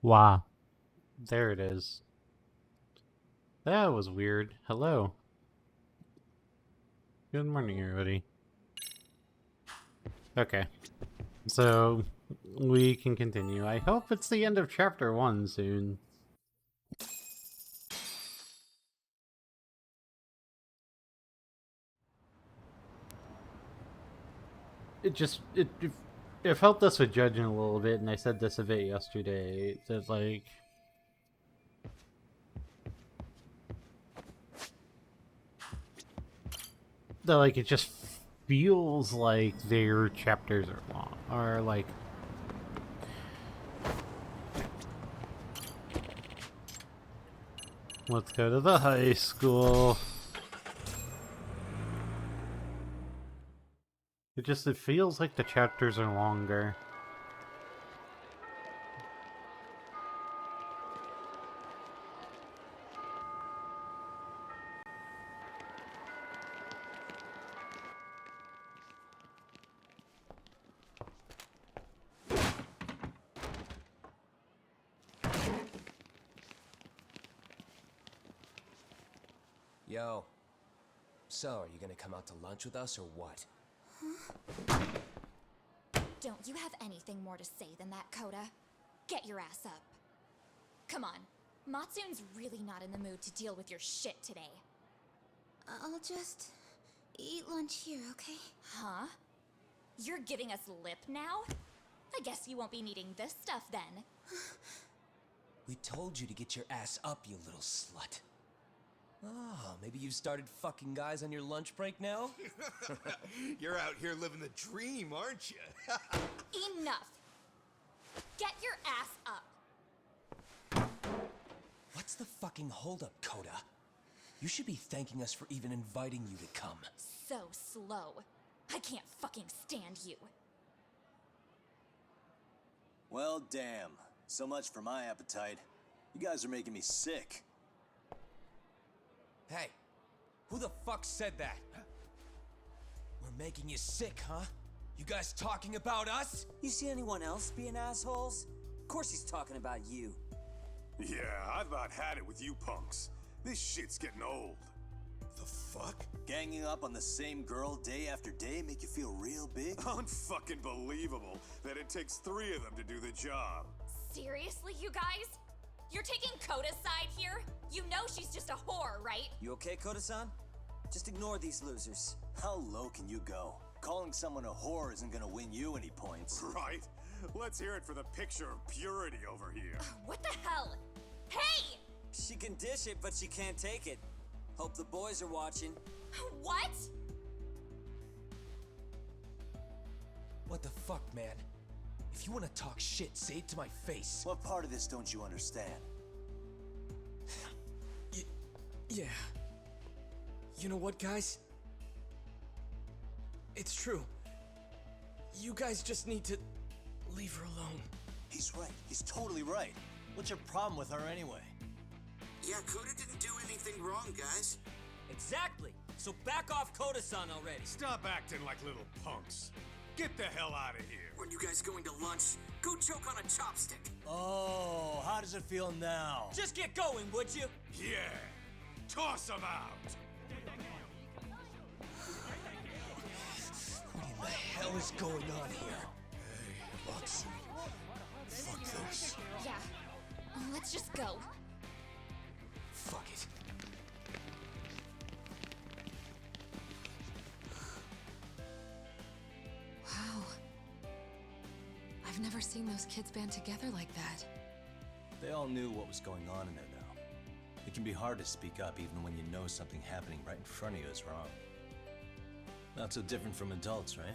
Wow. There it is. That was weird. Hello. Good morning, everybody. Okay. So, we can continue. I hope it's the end of chapter 1 soon. It helped us with judging a little bit, and I said this a bit yesterday, that, like, it just feels like their chapters are long, or, like, let's go to the high school. It feels like the chapters are longer. Yo. So, are you gonna come out to lunch with us or what? Don't you have anything more to say than that, Koda? Get your ass up. Come on. Matsune's really not in the mood to deal with your shit today. I'll just eat lunch here, okay? Huh? You're giving us lip now? I guess you won't be needing this stuff then. We told you to get your ass up, you little slut. Oh, maybe you've started fucking guys on your lunch break now? You're out here living the dream, aren't you? Enough! Get your ass up! What's the fucking holdup, Koda? You should be thanking us for even inviting you to come. So slow. I can't fucking stand you. Well, damn. So much for my appetite. You guys are making me sick. Hey, who the fuck said that? We're making you sick, huh? You guys talking about us? You see anyone else being assholes? Of course he's talking about you. Yeah, I've about had it with you punks. This shit's getting old. The fuck? Ganging up on the same girl day after day make you feel real big? Unfucking believable that it takes 3 of them to do the job. Seriously, you guys? You're taking Koda's side here? You know she's just a whore, right? You okay, Koda-san? Just ignore these losers. How low can you go? Calling someone a whore isn't gonna win you any points. Right? Let's hear it for the picture of purity over here. What the hell? Hey! She can dish it, but she can't take it. Hope the boys are watching. What? What the fuck, man? If you wanna talk shit, say it to my face. What part of this don't you understand? Yeah. You know what, guys? It's true. You guys just need to leave her alone. He's right. He's totally right. What's your problem with her anyway? Yeah, Koda didn't do anything wrong, guys. Exactly. So back off Koda-san already. Stop acting like little punks. Get the hell out of here. When you guys going to lunch, go choke on a chopstick. Oh, how does it feel now? Just get going, would you? Yeah. Toss them out. What in the hell is going on here? Hey, Matsune. Fuck this. Yeah. Let's just go. Fuck it. Wow. I've never seen those kids band together like that. They all knew what was going on in there, though. It can be hard to speak up even when you know something happening right in front of you is wrong. Not so different from adults, right?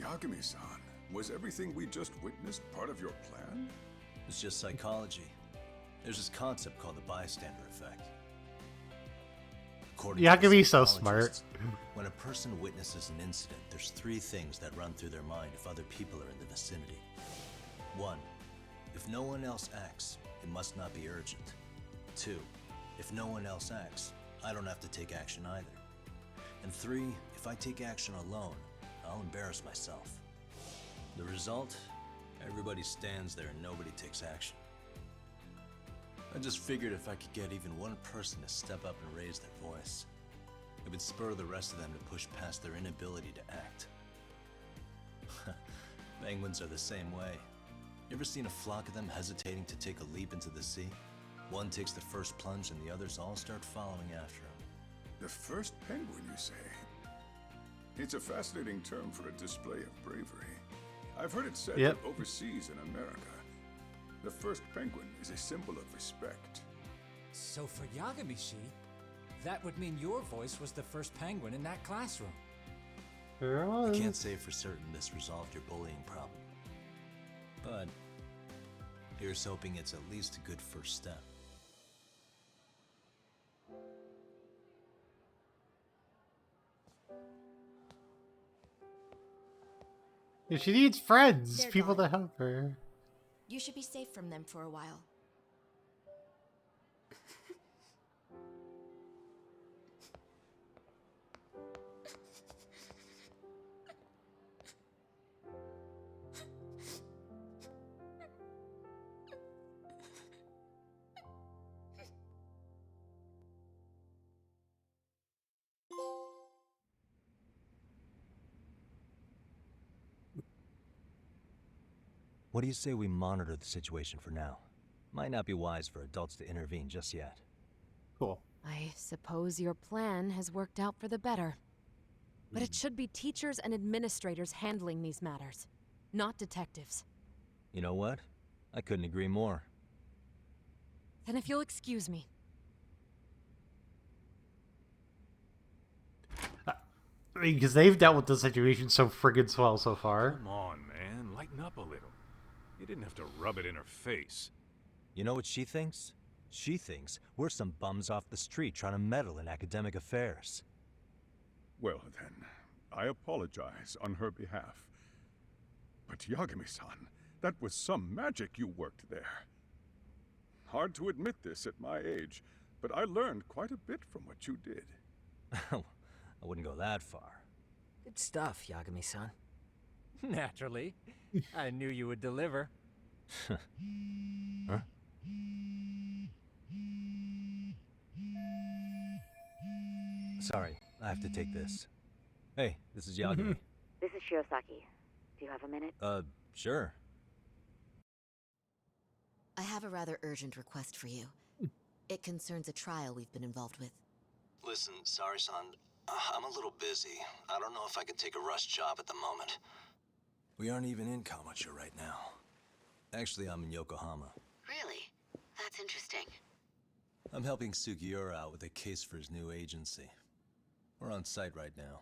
Yagami-san, was everything we just witnessed part of your plan? It's just psychology. There's this concept called the bystander effect. According Yeah, to I can the be so smart. psychologists, when a person witnesses an incident, there's 3 things that run through their mind if other people are in the vicinity. 1. If no one else acts, it must not be urgent. 2. If no one else acts, I don't have to take action either. And 3. If I take action alone, I'll embarrass myself. The result? Everybody stands there and nobody takes action. I just figured if I could get even one person to step up and raise their voice, it would spur the rest of them to push past their inability to act. Penguins are the same way. You ever seen a flock of them hesitating to take a leap into the sea? One takes the first plunge and the others all start following after him. The first penguin, you say? It's a fascinating term for a display of bravery. I've heard it said that overseas in America, the first penguin is a symbol of respect. So for Yagami-shi, that would mean your voice was the first penguin in that classroom. I can't say for certain this resolved your bullying problem, but here's hoping it's at least a good first step. She needs friends, They're people gone. to help her. You should be safe from them for a while. What do you say we monitor the situation for now? Might not be wise for adults to intervene just yet. Cool. I suppose your plan has worked out for the better. But it should be teachers and administrators handling these matters, not detectives. You know what? I couldn't agree more. Then if you'll excuse me. I mean, because they've dealt with the situation so friggin' well so far. Come on, man. Lighten up a little. You didn't have to rub it in her face. You know what she thinks? She thinks we're some bums off the street trying to meddle in academic affairs. Well, then, I apologize on her behalf. But Yagami-san, that was some magic you worked there. Hard to admit this at my age, but I learned quite a bit from what you did. I wouldn't go that far. Good stuff, Yagami-san. Naturally. I knew you would deliver. Huh? Sorry, I have to take this. Hey, this is Yagami. This is Shirosaki. Do you have a minute? Sure. I have a rather urgent request for you. It concerns a trial we've been involved with. Listen, Sari-san, I'm a little busy. I don't know if I can take a rush job at the moment. We aren't even in Kamucha right now. Actually, I'm in Yokohama. Really? That's interesting. I'm helping Sugiura out with a case for his new agency. We're on site right now.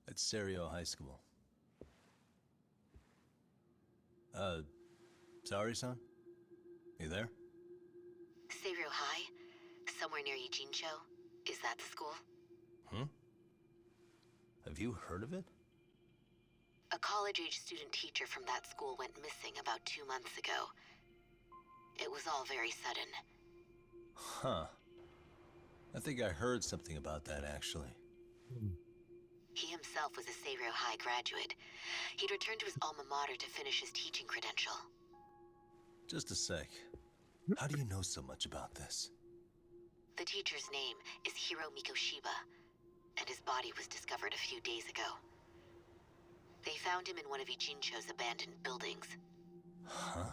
At Serio High School. Sari-san? You there? Serio High? Somewhere near Ijincho? Is that the school? Have you heard of it? A college-age student teacher from that school went missing about 2 months ago. It was all very sudden. Huh. I think I heard something about that, actually. He himself was a Serio High graduate. He'd returned to his alma mater to finish his teaching credential. Just a sec. How do you know so much about this? The teacher's name is Hiro Mikoshiba, and his body was discovered a few days ago. They found him in one of Ijincho's abandoned buildings. Huh?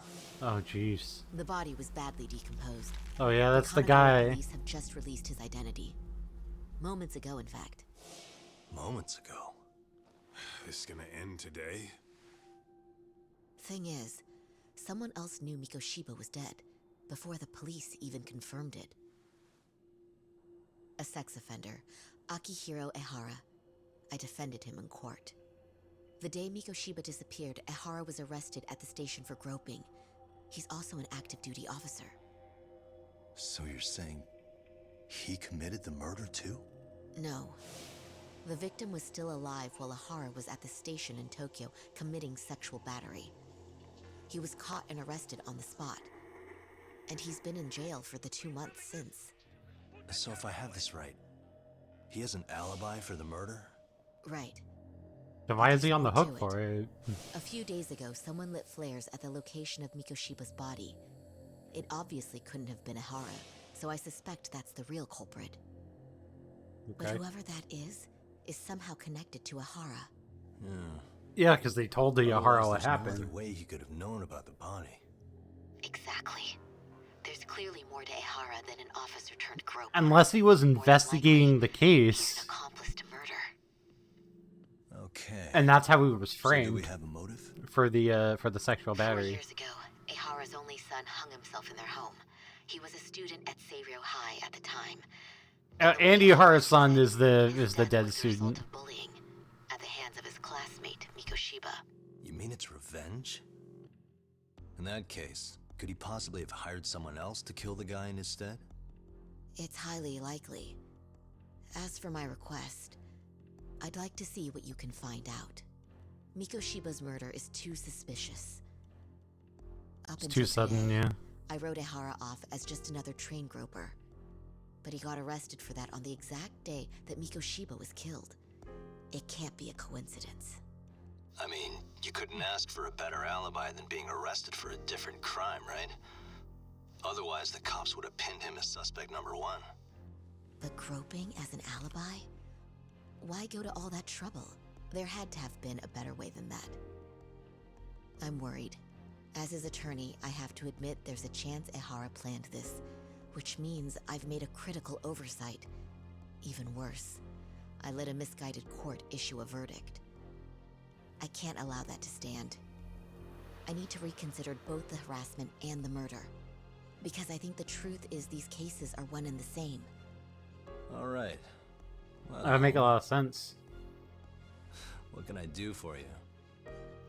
Oh, jeez. The body was badly decomposed. Oh yeah, that's the Kanagawa guy. Police have just released his identity. Moments ago, in fact. Moments ago. This is gonna end today? Thing is, someone else knew Mikoshiba was dead, before the police even confirmed it. A sex offender, Akihiro Ehara. I defended him in court. The day Mikoshiba disappeared, Ehara was arrested at the station for groping. He's also an active duty officer. So you're saying he committed the murder too? No. The victim was still alive while Ehara was at the station in Tokyo committing sexual battery. He was caught and arrested on the spot. And he's been in jail for the 2 months since. So if I have this right, he has an alibi for the murder? Right. Then why is he on the hook for it? A few days ago, someone lit flares at the location of Mikoshiba's body. It obviously couldn't have been Ehara, so I suspect that's the real culprit. But Okay. whoever that is somehow connected to Ehara. Yeah, because they told the Otherwise, Ehara what there's no happened. other way he could have known about the body. Exactly. There's clearly more to Ehara than an officer turned groper. Unless he was investigating the case. An accomplice to murder. Okay. And that's how he was So framed. do we have a motive? For the sexual 4 battery. years ago, Ehara's only son hung himself in their home. He was a student at Seiryō High at the time. Andy Ehara's son is the dead student. Bullying at the hands of his classmate, Mikoshiba. You mean it's revenge? In that case, could he possibly have hired someone else to kill the guy in his stead? It's highly likely. As for my request, I'd like to see what you can find out. Mikoshiba's murder is too suspicious. It's too sudden, yeah. I wrote Ehara off as just another train groper. But he got arrested for that on the exact day that Mikoshiba was killed. It can't be a coincidence. I mean, you couldn't ask for a better alibi than being arrested for a different crime, right? Otherwise, the cops would have pinned him as suspect number 1. But groping as an alibi? Why go to all that trouble? There had to have been a better way than that. I'm worried. As his attorney, I have to admit there's a chance Ehara planned this, which means I've made a critical oversight. Even worse, I let a misguided court issue a verdict. I can't allow that to stand. I need to reconsider both the harassment and the murder, because I think the truth is these cases are one and the same. All right. Well, That would make a lot of sense. what can I do for you?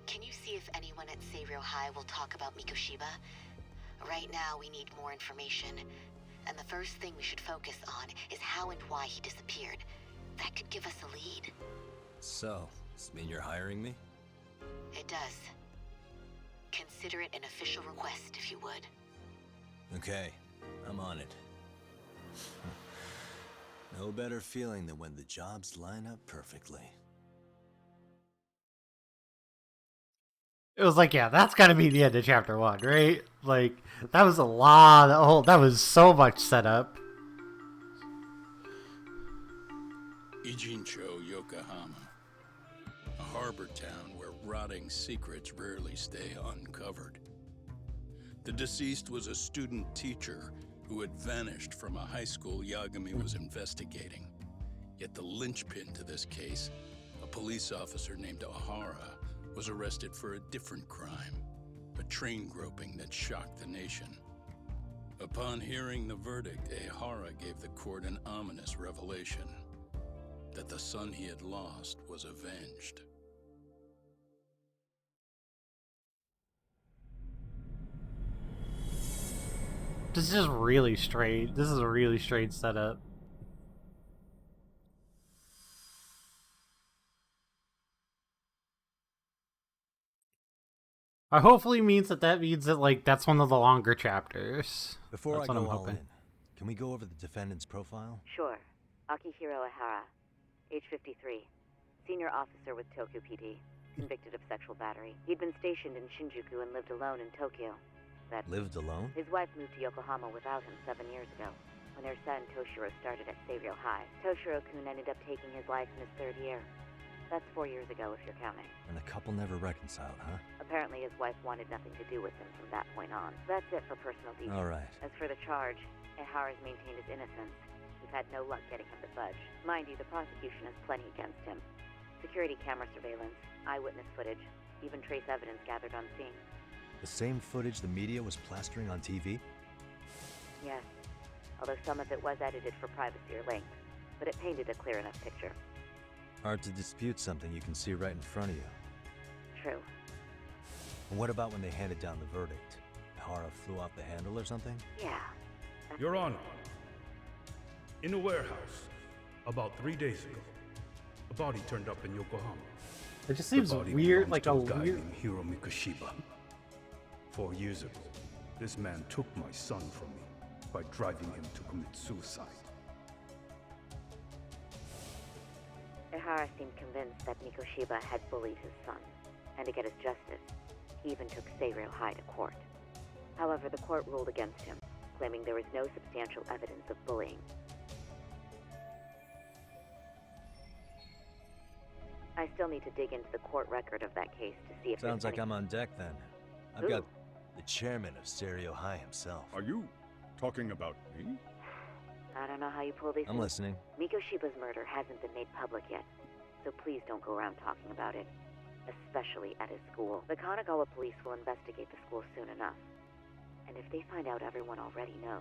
Can you see if anyone at Seiryō High will talk about Mikoshiba? Right now, we need more information. And the first thing we should focus on is how and why he disappeared. That could give us a lead. So, does this mean you're hiring me? It does. Consider it an official request, if you would. Okay, I'm on it. No better feeling than when the jobs line up perfectly. It was like, yeah, that's gotta be the end of chapter 1, right? Like, that was a lot of, that was so much setup. Ijincho, Yokohama. A harbor town where rotting secrets rarely stay uncovered. The deceased was a student teacher who had vanished from a high school Yagami was investigating. Yet the linchpin to this case, a police officer named Ehara, was arrested for a different crime, a train groping that shocked the nation. Upon hearing the verdict, Ehara gave the court an ominous revelation, that the son he had lost was avenged. This is really strange. This is a really strange setup. Hopefully means that means that, like, that's one of the longer chapters. Before That's I what go I'm all hoping. in, can we go over the defendant's profile? Sure. Akihiro Ehara, age 53, senior officer with Tokyo PD, convicted of sexual battery. He'd been stationed in Shinjuku and lived alone in Tokyo. Lived alone? His wife moved to Yokohama without him 7 years ago, when their son Toshiro started at Seiryō High. Toshiro-kun ended up taking his life in his 3rd year. That's 4 years ago, if you're counting. And the couple never reconciled, huh? Apparently, his wife wanted nothing to do with him from that point on. That's it for personal details. All right. As for the charge, Ehara's maintained his innocence. We've had no luck getting him to budge. Mind you, the prosecution has plenty against him. Security camera surveillance, eyewitness footage, even trace evidence gathered on scene. The same footage the media was plastering on TV? Yes, although some of it was edited for privacy or length, but it painted a clear enough picture. Hard to dispute something you can see right in front of you. True. And what about when they handed down the verdict? Ehara flew off the handle or something? Yeah. Your Honor, in a warehouse, about 3 days ago, a body turned up in Yokohama. It just seems weird, like a guy weird. named Hiro Mikoshiba. 4 years ago, this man took my son from me by driving him to commit suicide. Ehara seemed convinced that Mikoshiba had bullied his son, and to get his justice, he even took Seiryō High to court. However, the court ruled against him, claiming there was no substantial evidence of bullying. I still need to dig into the court record of that case to see if Sounds there's like I'm on deck then. I've Ooh. got the chairman of Serio High himself. Are you talking about me? I don't know how you pull these I'm things. listening. Mikoshiba's murder hasn't been made public yet, so please don't go around talking about it, especially at his school. The Kanagawa police will investigate the school soon enough. And if they find out everyone already knows...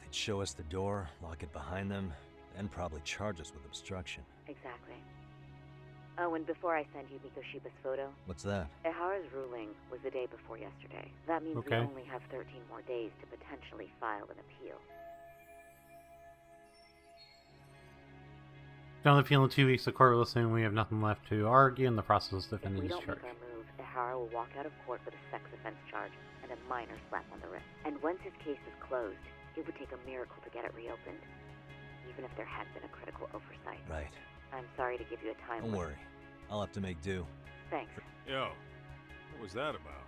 They'd show us the door, lock it behind them, and probably charge us with obstruction. Exactly. Oh, and before I send you Mikoshiba's photo... What's that? Ehara's ruling was the day before yesterday. That means Okay. we only have 13 more days to potentially file an appeal. Found the appeal in 2 weeks. The court will assume we have nothing left to argue in the process of If we defending this don't charge. make our move, Ehara will walk out of court with a sex offense charge and a minor slap on the wrist. And once his case is closed, it would take a miracle to get it reopened, even if there had been a critical oversight. Right. I'm sorry to give you a time Don't limit. worry. I'll have to make do. Thanks. Yo, what was that about?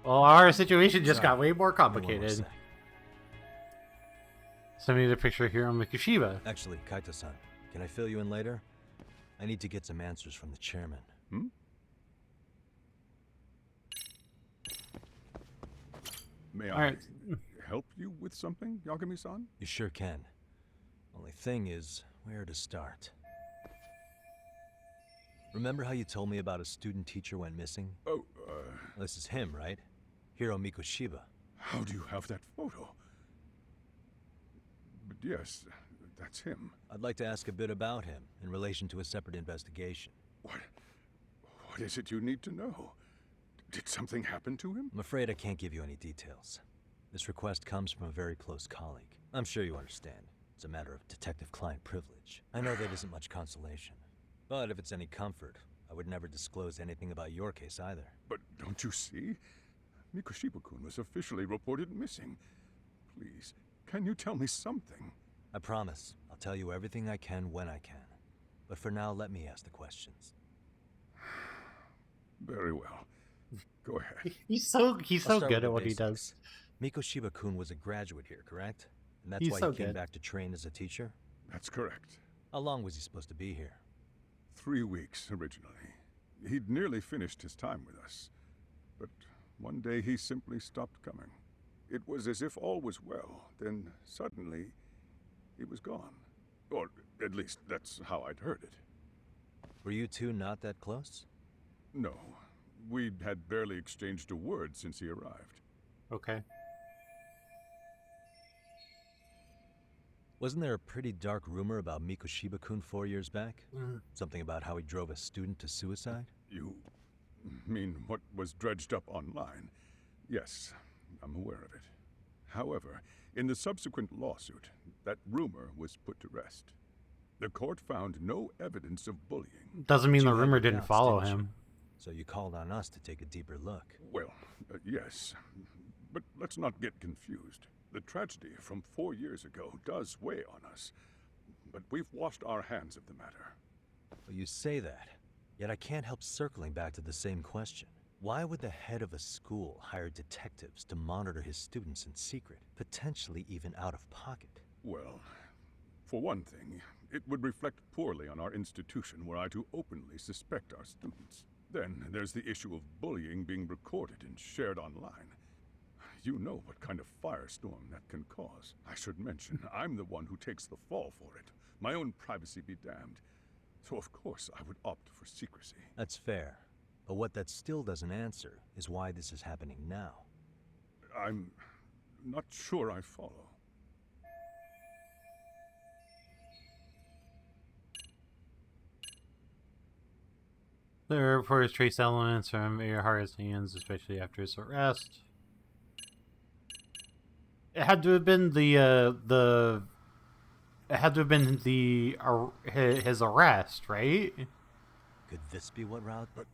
Well, our situation just got Sorry. way more Give me one more complicated. sec. Send me the picture here on Mikoshiba. Actually, Kaito-san, can I fill you in later? I need to get some answers from the chairman. Hmm? May I Alright. help you with something, Yagami-san? You sure can. Only thing is, where to start? Remember how you told me about a student teacher went missing? Oh, This is him, right? Hiro Mikoshiba. how do you have that photo? But yes, that's him. I'd like to ask a bit about him in relation to a separate investigation. What is it you need to know? Did something happen to him? I'm afraid I can't give you any details. This request comes from a very close colleague. I'm sure you understand. It's a matter of detective-client privilege. I know that isn't much consolation. But if it's any comfort, I would never disclose anything about your case either. But don't you see? Mikoshiba-kun was officially reported missing. Please, can you tell me something? I promise. I'll tell you everything I can when I can. But for now, let me ask the questions. Very well. Go ahead. He's so I'll start with good the at what he basics. does. Mikoshiba-kun was a graduate here, correct? And that's He's why so he came good. back to train as a teacher? That's correct. How long was he supposed to be here? 3 weeks originally. He'd nearly finished his time with us. But one day he simply stopped coming. It was as if all was well. Then suddenly, he was gone. Or at least that's how I'd heard it. Were you two not that close? No. We'd had barely exchanged a word since he arrived. Okay. Wasn't there a pretty dark rumor about Mikoshiba-kun 4 years back? Mm. Something about how he drove a student to suicide? You mean what was dredged up online? Yes, I'm aware of it. However, in the subsequent lawsuit, that rumor was put to rest. The court found no evidence of bullying. Doesn't mean You the had rumor your didn't doubts, follow didn't you? him. So you called on us to take a deeper look. Well, yes. But let's not get confused. The tragedy from 4 years ago does weigh on us. But we've washed our hands of the matter. Well, you say that, yet I can't help circling back to the same question. Why would the head of a school hire detectives to monitor his students in secret, potentially even out of pocket? Well, for one thing, it would reflect poorly on our institution were I to openly suspect our students. Then there's the issue of bullying being recorded and shared online. You know what kind of firestorm that can cause. I should mention, I'm the one who takes the fall for it. My own privacy be damned. So of course I would opt for secrecy. That's fair. But what that still doesn't answer is why this is happening now. I'm not sure I follow. The report has trace elements from Ehara's hands, especially after his arrest. It had to have been the it had to have been his arrest, right? Could this be what route? But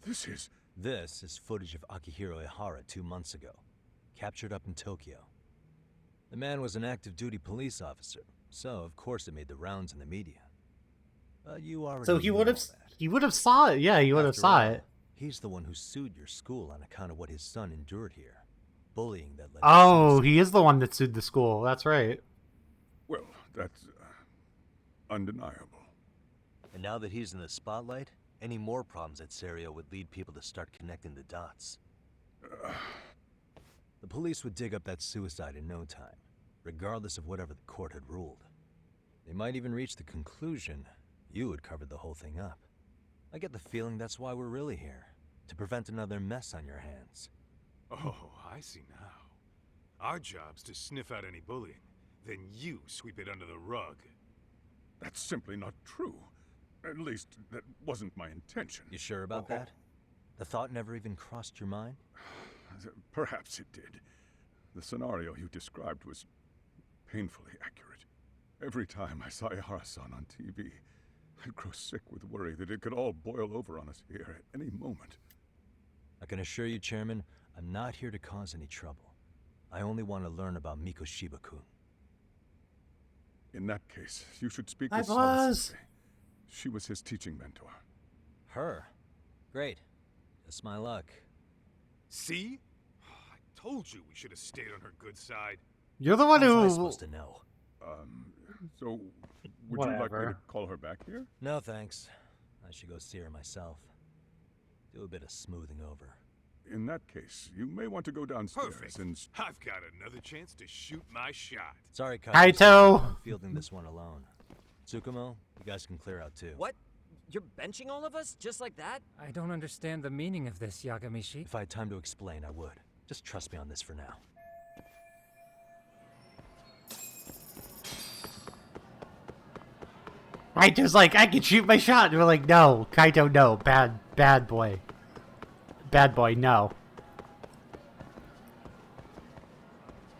this is... This is footage of Akihiro Ehara 2 months ago, captured up in Tokyo. The man was an active duty police officer, so of course it made the rounds in the media. But you already So he knew would have all that. saw it. Yeah, he would have After saw all, it. He's the one who sued your school on account of what his son endured here. Bullying that led to Oh, suicide. he is the one that sued the school. That's right. Well, that's undeniable. And now that he's in the spotlight, any more problems at Serio would lead people to start connecting the dots. The police would dig up that suicide in no time, regardless of whatever the court had ruled. They might even reach the conclusion you had covered the whole thing up. I get the feeling that's why we're really here, to prevent another mess on your hands. Oh, I see now. Our job's to sniff out any bullying, then you sweep it under the rug. That's simply not true. At least, that wasn't my intention. You sure about that? The thought never even crossed your mind? Perhaps it did. The scenario you described was painfully accurate. Every time I saw Ihara-san on TV, I'd grow sick with worry that it could all boil over on us here at any moment. I can assure you, Chairman, I'm not here to cause any trouble. I only want to learn about Mikoshiba-kun. In that case, you should speak Hi, with boss. Sawa-sensei. She was his teaching mentor. Her? Great. Just my luck. See? I told you we should have stayed on her good side. You're the one How was I who. supposed to know? So, would you like me to Whatever. call her back here? No, thanks. I should go see her myself. Do a bit of smoothing over. In that case, you may want to go downstairs Perfect. and... I've got another chance to shoot my shot. Sorry, Kaito. I'm fielding this one alone. Tsukumo, you guys can clear out too. What? You're benching all of us just like that? I don't understand the meaning of this, Yagamishi. If I had time to explain, I would. Just trust me on this for now. Kaito's like, I can shoot my shot. And we're like, no, Kaito, no. Bad boy. Bad boy, no.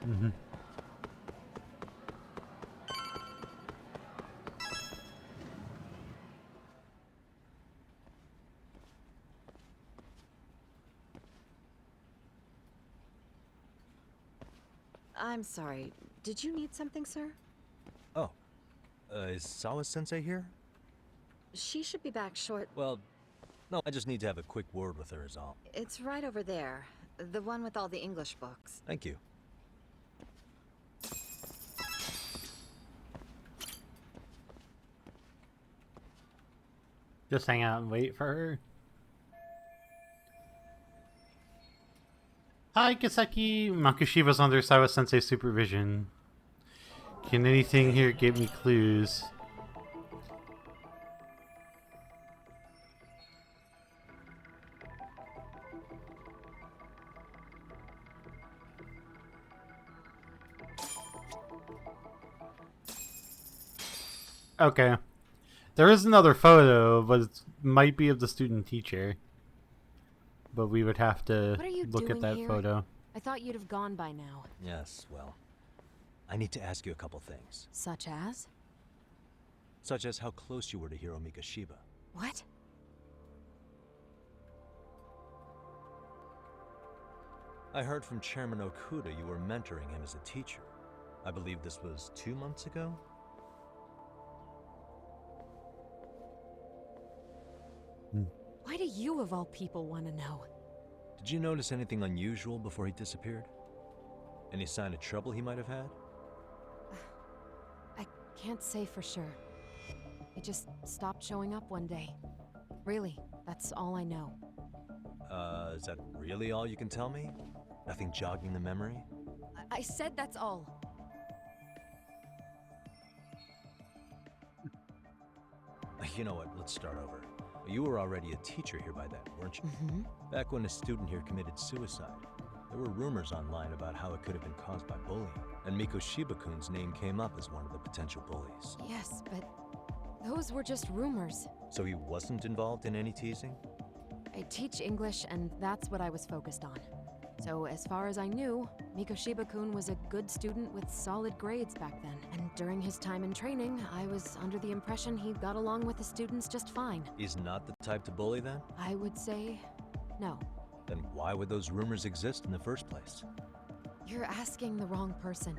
Mm-hmm. I'm sorry. Did you need something, sir? Oh. Is Sawa-sensei here? She should be back short. Well, no, I just need to have a quick word with her is all. It's right over there. The one with all the English books. Thank you. Just hang out and wait for her. Hi, Kiseki. Makushiba's under Sawa-sensei's supervision. Can anything here give me clues? Okay. There is another photo, but it might be of the student teacher. But we would have to What are you look doing at that here? photo. I thought you'd have gone by now. Yes, well, I need to ask you a couple things. Such as? Such as how close you were to Hiro Mikoshiba. What? I heard from Chairman Okuda you were mentoring him as a teacher. I believe this was 2 months ago? Why do you, of all people, want to know? Did you notice anything unusual before he disappeared? Any sign of trouble he might have had? I can't say for sure. He just stopped showing up one day. Really, that's all I know. Is that really all you can tell me? Nothing jogging the memory? I said that's all. You know what, let's start over. You were already a teacher here by then, weren't you? Mm-hmm. Back when a student here committed suicide, there were rumors online about how it could have been caused by bullying, and Mikoshiba-kun's name came up as one of the potential bullies. Yes, but those were just rumors. So he wasn't involved in any teasing? I teach English, and that's what I was focused on. So as far as I knew, Mikoshiba-kun was a good student with solid grades back then. And during his time in training, I was under the impression he got along with the students just fine. He's not the type to bully then? I would say no. Then why would those rumors exist in the first place? You're asking the wrong person.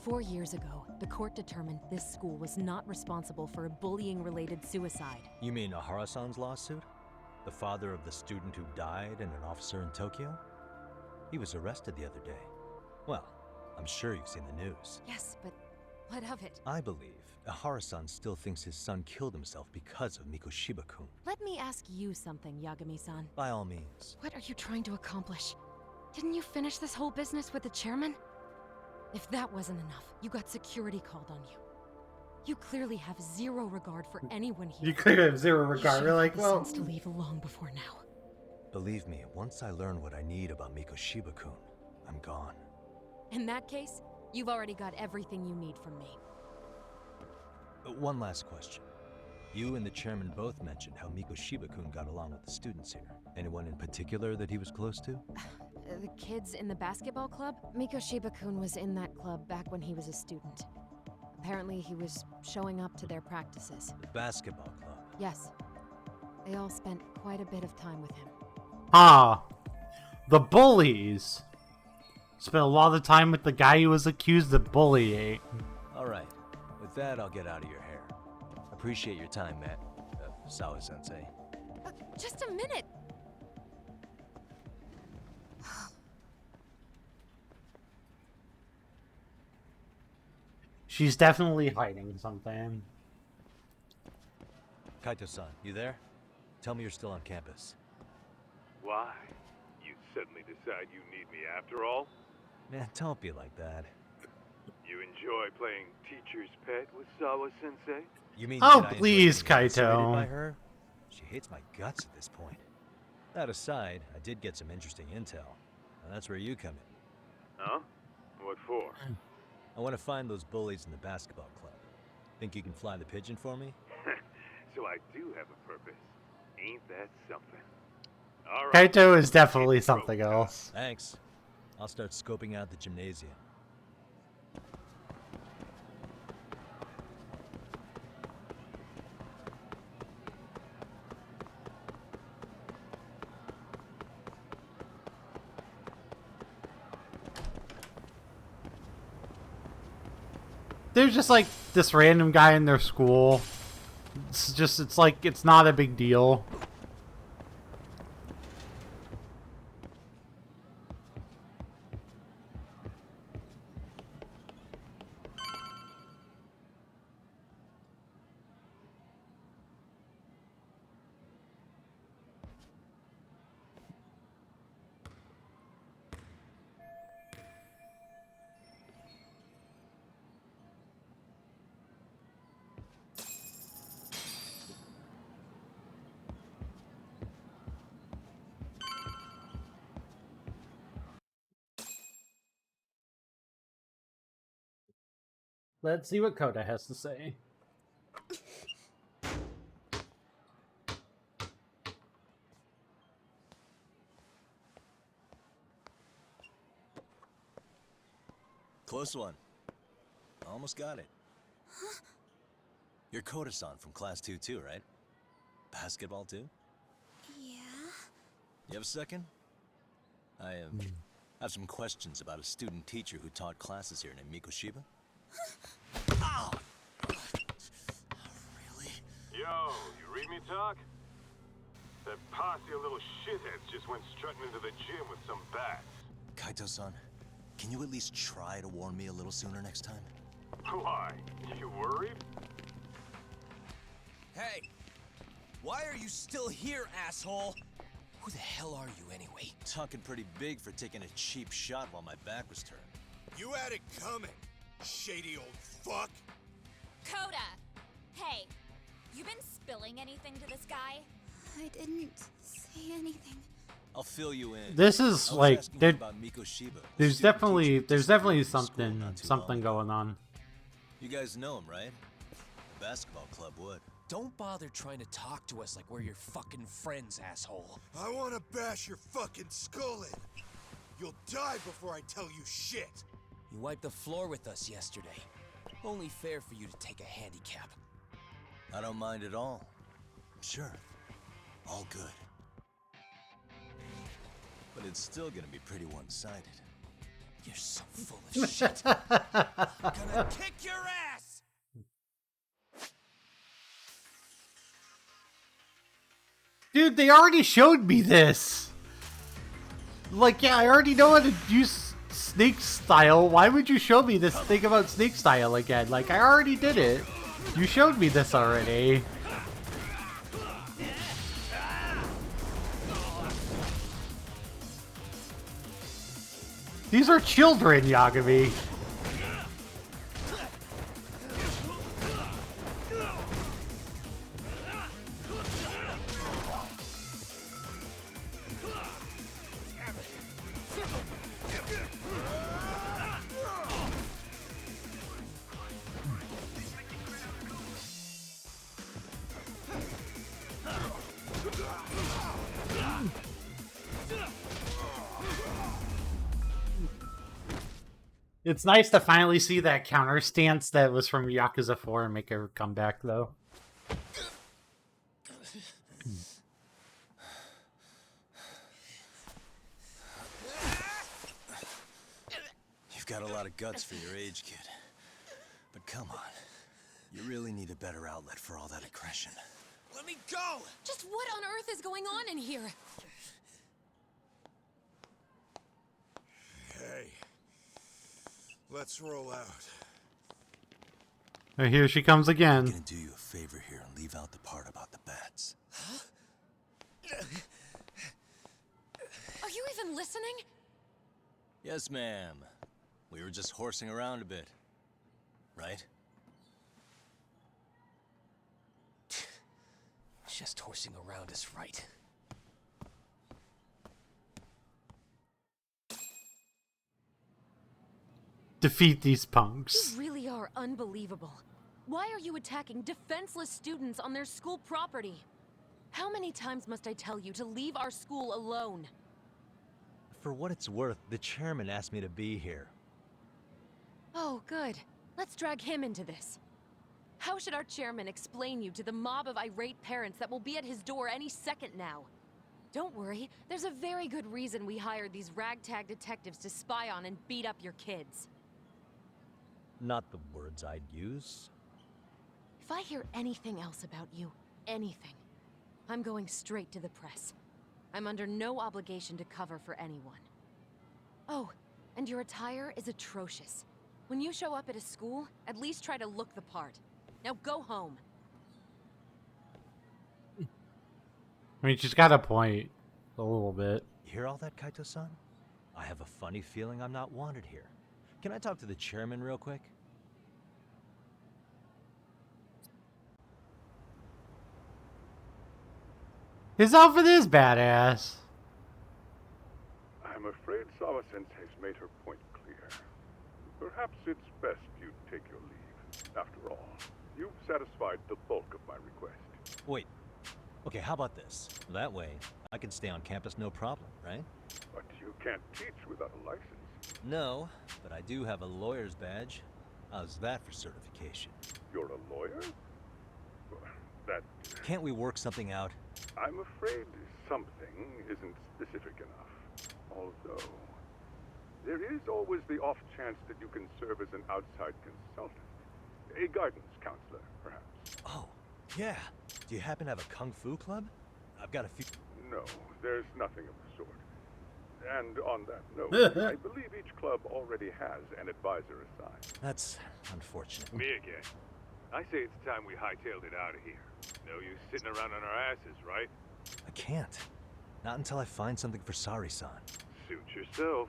4 years ago, the court determined this school was not responsible for a bullying-related suicide. You mean Ahara-san's lawsuit? The father of the student who died and an officer in Tokyo? He was arrested the other day. Well, I'm sure you've seen the news. Yes, but what of it? I believe Ahara-san still thinks his son killed himself because of Mikoshiba-kun. Let me ask you something, Yagami-san. By all means. What are you trying to accomplish? Didn't you finish this whole business with the chairman? If that wasn't enough, you got security called on you. You clearly have zero regard for anyone here. You could have zero regard. You're like, well, sense to leave long before now. Believe me, once I learn what I need about Mikoshiba-kun, I'm gone. In that case, you've already got everything you need from me. One last question. You and the chairman both mentioned how Mikoshiba-kun got along with the students here. Anyone in particular that he was close to? The kids in the basketball club? Mikoshiba-kun was in that club back when he was a student. Apparently he was showing up to their practices. The basketball club? Yes. They all spent quite a bit of time with him. Ah, the bullies spent a lot of time with the guy who was accused of bullying. Alright, with that I'll get out of your hair. Appreciate your time, Matt. Sawa-sensei. Just a minute! She's definitely hiding something. Kaito-san, you there? Tell me you're still on campus. Why? You suddenly decide you need me after all? Man, don't be like that. You enjoy playing teacher's pet with Sawa-sensei? You mean oh, that I please, enjoy being isolated Kaito. by her? She hates my guts at this point. That aside, I did get some interesting intel. And that's where you come in. Huh? What for? I want to find those bullies in the basketball club. Think you can fly the pigeon for me? So I do have a purpose. Ain't that something? All right. Kaito is definitely something else. Thanks. I'll start scoping out the gymnasium. There's just like this random guy in their school. It's like, it's not a big deal. Let's see what Coda has to say. Close one. Almost got it. Huh? You're Koda-san from Class 2 too, right? Basketball too? Yeah? You have a second? I have some questions about a student teacher who taught classes here named Mikoshiba. Ow! Really? Yo, you read me talk? That posse of little shitheads just went strutting into the gym with some bats. Kaito-san, can you at least try to warn me a little sooner next time? Why? You worried? Hey! Why are you still here, asshole? Who the hell are you anyway? Talking pretty big for taking a cheap shot while my back was turned. You had it coming, shady old fuck. Coda! Hey, you been spilling anything to this guy? I didn't say anything. I'll fill you in. This is like, there's definitely school something going on. You guys know him, right? The basketball club would. Don't bother trying to talk to us like we're your fucking friends, asshole. I want to bash your fucking skull in. You'll die before I tell you shit. You wiped the floor with us yesterday. Only fair for you to take a handicap. I don't mind at all. Sure. All good. But it's still gonna be pretty one-sided. You're so full of shit. I'm gonna kick your ass! Dude, they already showed me this. Like, yeah, I already know how to use Snake Style. Why would you show me this thing about Snake Style again? Like, I already did it. You showed me this already. These are children, Yagami. It's nice to finally see that counter stance that was from Yakuza 4 and make her come back, though. You've got a lot of guts for your age, kid. But come on. You really need a better outlet for all that aggression. Let me go! Just what on earth is going on in here? Hey. Let's roll out. And here she comes again. I'm gonna do you a favor here and leave out the part about the bats. Are you even listening? Yes, ma'am. We were just horsing around a bit. Right? Just horsing around is right. Defeat these punks. You really are unbelievable. Why are you attacking defenseless students on their school property? How many times must I tell you to leave our school alone? For what it's worth, the chairman asked me to be here. Oh, good. Let's drag him into this. How should our chairman explain you to the mob of irate parents that will be at his door any second now? Don't worry, there's a very good reason we hired these ragtag detectives to spy on and beat up your kids. Not the words I'd use. If I hear anything else about you, anything, I'm going straight to the press. I'm under no obligation to cover for anyone. Oh, and your attire is atrocious. When you show up at a school, at least try to look the part. Now go home. I mean, she's got a point. A little bit. You hear all that, Kaito-san? I have a funny feeling I'm not wanted here. Can I talk to the chairman real quick? His outfit is badass. I'm afraid Sawa-sensei's made her point clear. Perhaps it's best you take your leave. After all, you've satisfied the bulk of my request. Wait. Okay, how about this? That way, I can stay on campus no problem, right? But you can't teach without a license. No, but I do have a lawyer's badge. How's that for certification? You're a lawyer? Well, that... Can't we work something out? I'm afraid something isn't specific enough. Although, there is always the off chance that you can serve as an outside consultant. A guidance counselor, perhaps. Oh, yeah. Do you happen to have a kung fu club? I've got a few... No, there's nothing of the sort. And on that note, I believe each club already has an advisor assigned. That's unfortunate. Me again. I say it's time we hightailed it out of here. No use sitting around on our asses, right? I can't. Not until I find something for Sari-san. Suit yourself.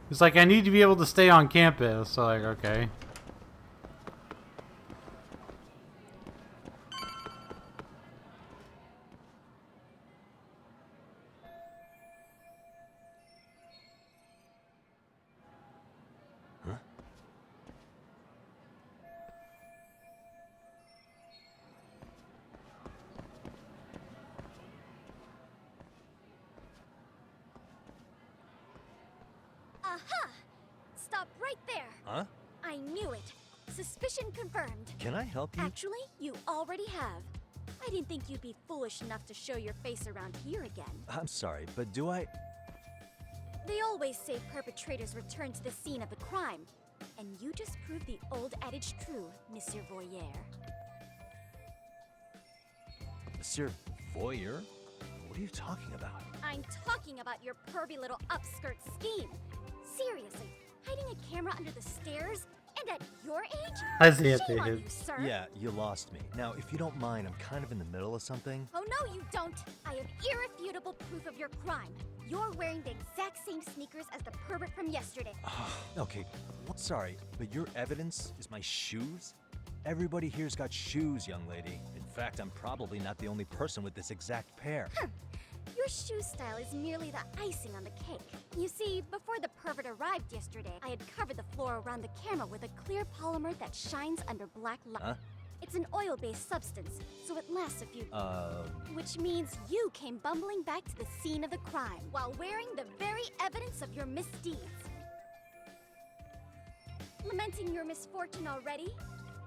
It's like, I need to be able to stay on campus. So, like, okay. Aha! Stop right there. Huh? I knew it. Suspicion confirmed. Can I help you? Actually, you already have. I didn't think you'd be foolish enough to show your face around here again. I'm sorry, but do I... They always say perpetrators return to the scene of the crime. And you just proved the old adage true, Monsieur Voyeur. Monsieur Voyeur? What are you talking about? I'm talking about your pervy little upskirt scheme. Seriously, hiding a camera under the stairs? And at your age? I see it, Shame on David. you, sir. Yeah, you lost me. Now, if you don't mind, I'm kind of in the middle of something. Oh no, you don't! I have irrefutable proof of your crime. You're wearing the exact same sneakers as the pervert from yesterday. Okay, sorry, but your evidence is my shoes? Everybody here's got shoes, young lady. In fact, I'm probably not the only person with this exact pair. Your shoe style is merely the icing on the cake. You see, before the pervert arrived yesterday, I had covered the floor around the camera with a clear polymer that shines under black light. Huh? It's an oil-based substance, so it lasts a few... Which means you came bumbling back to the scene of the crime, while wearing the very evidence of your misdeeds. Lamenting your misfortune already?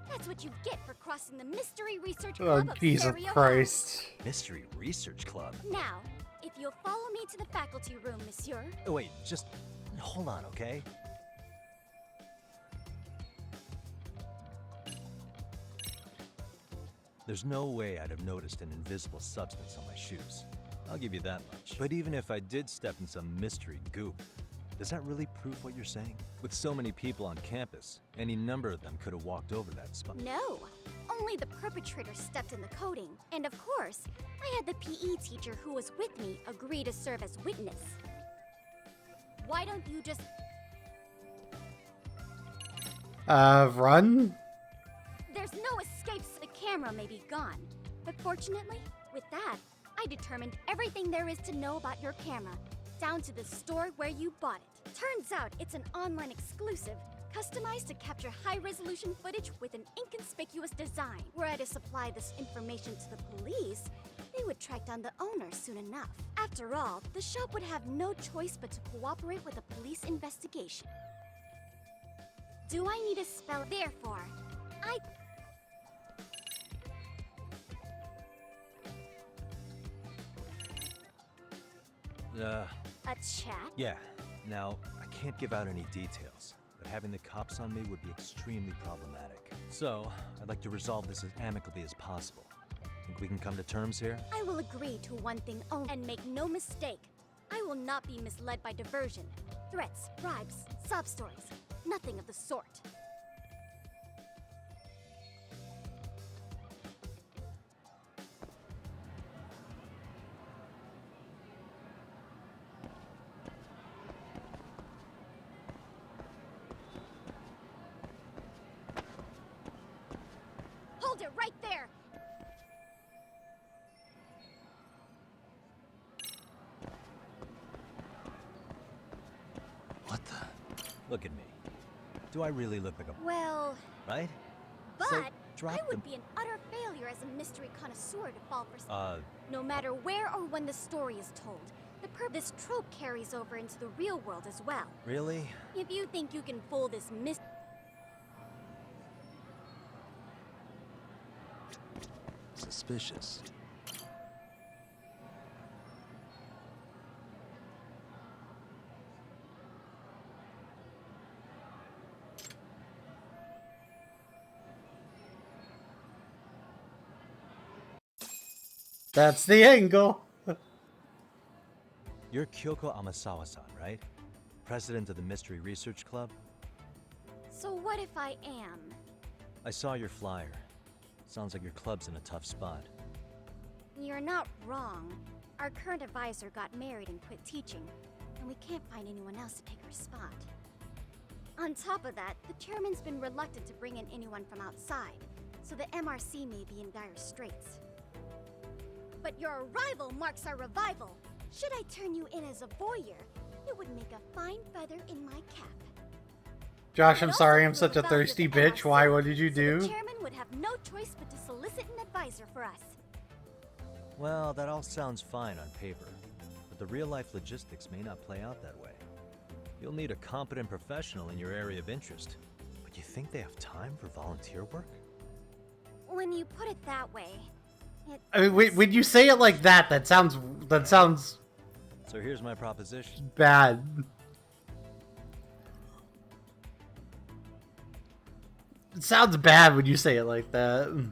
That's what you get for crossing the Mystery Research Club of Jesus Serio Christ. Mystery Research Club? Now, if you'll follow me to the faculty room, monsieur. Oh, wait, just hold on, okay? There's no way I'd have noticed an invisible substance on my shoes. I'll give you that much. But even if I did step in some mystery goop, does that really prove what you're saying? With so many people on campus, any number of them could have walked over that spot. No, only the perpetrator stepped in the coating. And of course, I had the PE teacher who was with me agree to serve as witness. Why don't you just... Run? There's no escapes. The camera may be gone. But fortunately, with that, I determined everything there is to know about your camera, down to the store where you bought it. Turns out it's an online exclusive, customized to capture high-resolution footage with an inconspicuous design. Were I to supply this information to the police, they would track down the owner soon enough. After all, the shop would have no choice but to cooperate with a police investigation. Do I need to spell therefore? A chat? Yeah. Now, I can't give out any details, but having the cops on me would be extremely problematic. So, I'd like to resolve this as amicably as possible. Think we can come to terms here? I will agree to one thing only, and make no mistake. I will not be misled by diversion, threats, bribes, sob stories. Nothing of the sort. Hold it right there! What the? Look at me. Do I really look like a... Well... Right? But So, drop I would the- be an utter failure as a mystery connoisseur to fall for... No matter where or when the story is told, this trope carries over into the real world as well. Really? If you think you can fool this Suspicious. That's the angle. You're Kyoko Amasawa-san, right? President of the Mystery Research Club? So what if I am? I saw your flyer. Sounds like your club's in a tough spot. You're not wrong. Our current advisor got married and quit teaching, and we can't find anyone else to take her spot. On top of that, the chairman's been reluctant to bring in anyone from outside, so the MRC may be in dire straits. But your arrival marks our revival. Should I turn you in as a voyeur, it would make a fine feather in my cap. Josh, I'm sorry I'm such a thirsty bitch. Why? What did you The do? chairman would have no choice but to solicit an advisor for us. Well, that all sounds fine on paper, but the real-life logistics may not play out that way. You'll need a competent professional in your area of interest. But you think they have time for volunteer work? When you put it that way, it... I mean, when you say it like that, that sounds So here's my proposition. bad. It sounds bad when you say it like that.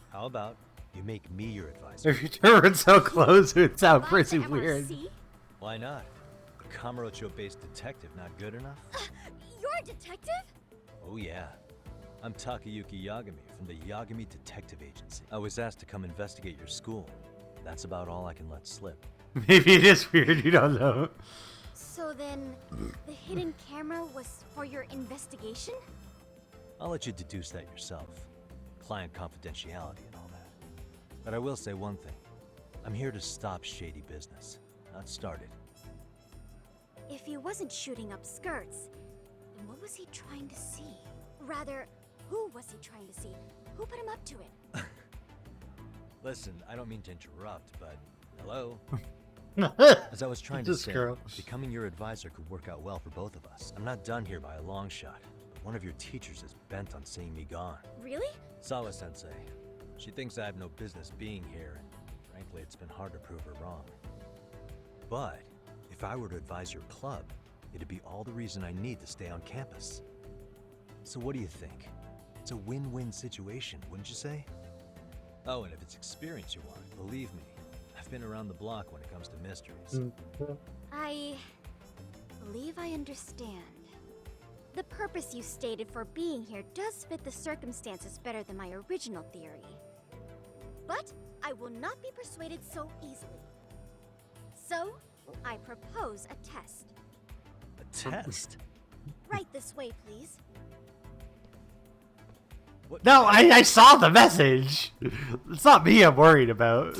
How about you make me your advisor? If you turn it so close, it would sound pretty weird. Why not? A Kamurocho-based detective not good enough? You're a detective? Oh yeah. I'm Takayuki Yagami from the Yagami Detective Agency. I was asked to come investigate your school. That's about all I can let slip. Maybe it is weird, you don't know. So then, the hidden camera was for your investigation? I'll let you deduce that yourself. Client confidentiality and all that. But I will say one thing. I'm here to stop shady business, not start it. If he wasn't shooting up skirts, then what was he trying to see? Rather, who was he trying to see? Who put him up to it? Listen, I don't mean to interrupt, but hello? As I was trying to This say, girl. becoming your advisor could work out well for both of us. I'm not done here by a long shot, but one of your teachers is bent on seeing me gone. Really? Sawa-sensei. She thinks I have no business being here, and frankly, it's been hard to prove her wrong. But if I were to advise your club, it'd be all the reason I need to stay on campus. So what do you think? It's a win-win situation, wouldn't you say? Oh, and if it's experience you want, believe me, I've been around the block when it comes to mysteries. I believe I understand. The purpose you stated for being here does fit the circumstances better than my original theory. But I will not be persuaded so easily. So, I propose a test. A test? Right this way, please. No, I saw the message. It's not me I'm worried about.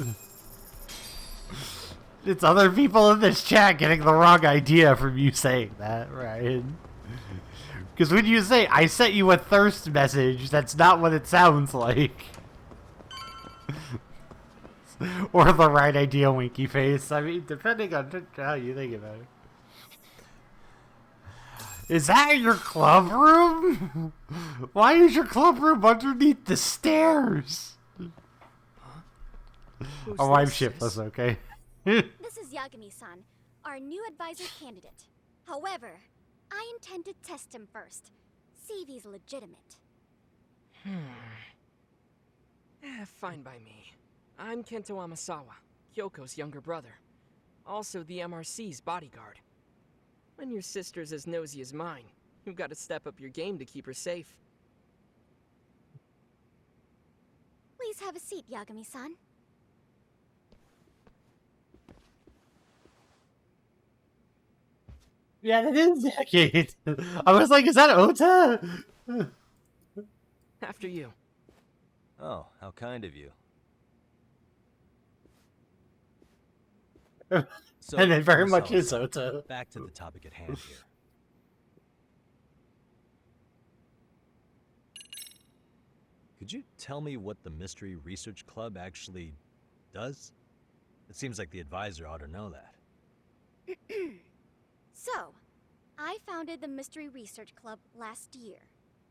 It's other people in this chat getting the wrong idea from you saying that, Ryan. Because when you say, I sent you a thirst message, that's not what it sounds like. Or the right idea, winky face. I mean, depending on how you think about it. Is that your club room? Why is your club room underneath the stairs? Oh, I'm shipless, okay. This is Yagami-san, our new advisor candidate. However, I intend to test him first. See if he's legitimate. Fine by me. I'm Kento Amasawa, Kyoko's younger brother. Also the MRC's bodyguard. When your sister's as nosy as mine, you've got to step up your game to keep her safe. Please have a seat, Yagami-san. Yeah, that is Decade. I was like, is that Ota? After you. Oh, how kind of you. So, And it very much Sawa-san, is Ota. Back to the topic at hand here. Could you tell me what the Mystery Research Club actually does? It seems like the advisor ought to know that. So, I founded the Mystery Research Club last year.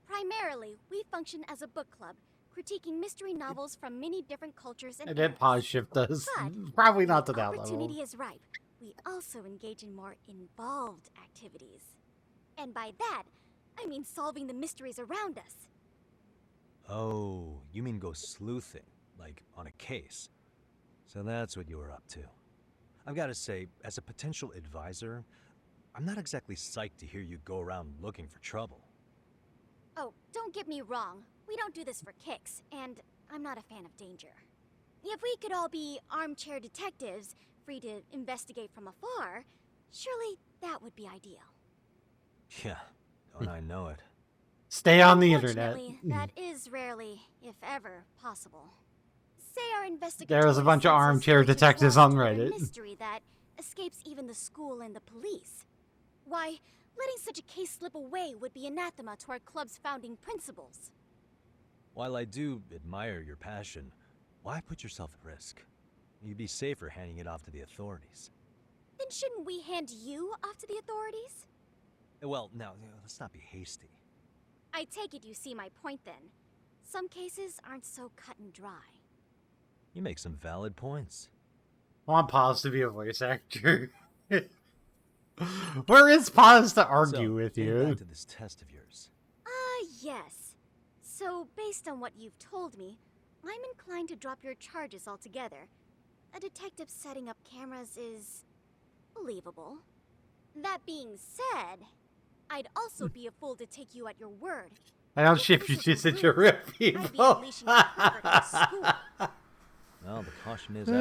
Primarily, we function as a book club, critiquing mystery novels from many different cultures and And then eras. pause shift does. But Probably not to when that level. opportunity is ripe, we also engage in more involved activities. And by that, I mean solving the mysteries around us. Oh, you mean go sleuthing, like on a case. So that's what you were up to. I've got to say, as a potential advisor, I'm not exactly psyched to hear you go around looking for trouble. Oh, don't get me wrong. We don't do this for kicks, and I'm not a fan of danger. If we could all be armchair detectives, free to investigate from afar, surely that would be ideal. Yeah, don't I know it. Stay on the internet. Fortunately, that is rarely, if ever, possible. Say our investigatory There's a bunch of senses armchair reach detectives well on to a Reddit. mystery that escapes even the school and the police. Why, letting such a case slip away would be anathema to our club's founding principles. While I do admire your passion, why put yourself at risk? You'd be safer handing it off to the authorities. Then shouldn't we hand you off to the authorities? Well, now, let's not be hasty. I take it you see my point then. Some cases aren't so cut and dry. You make some valid points. I want Paz to be a voice actor. Where is Paz to argue with you? Back to this test of yours. Yes. So, based on what you've told me, I'm inclined to drop your charges altogether. A detective setting up cameras is believable. That being said, I'd also be a fool to take you at your word. I don't ship you just at your real people. Well, the caution is You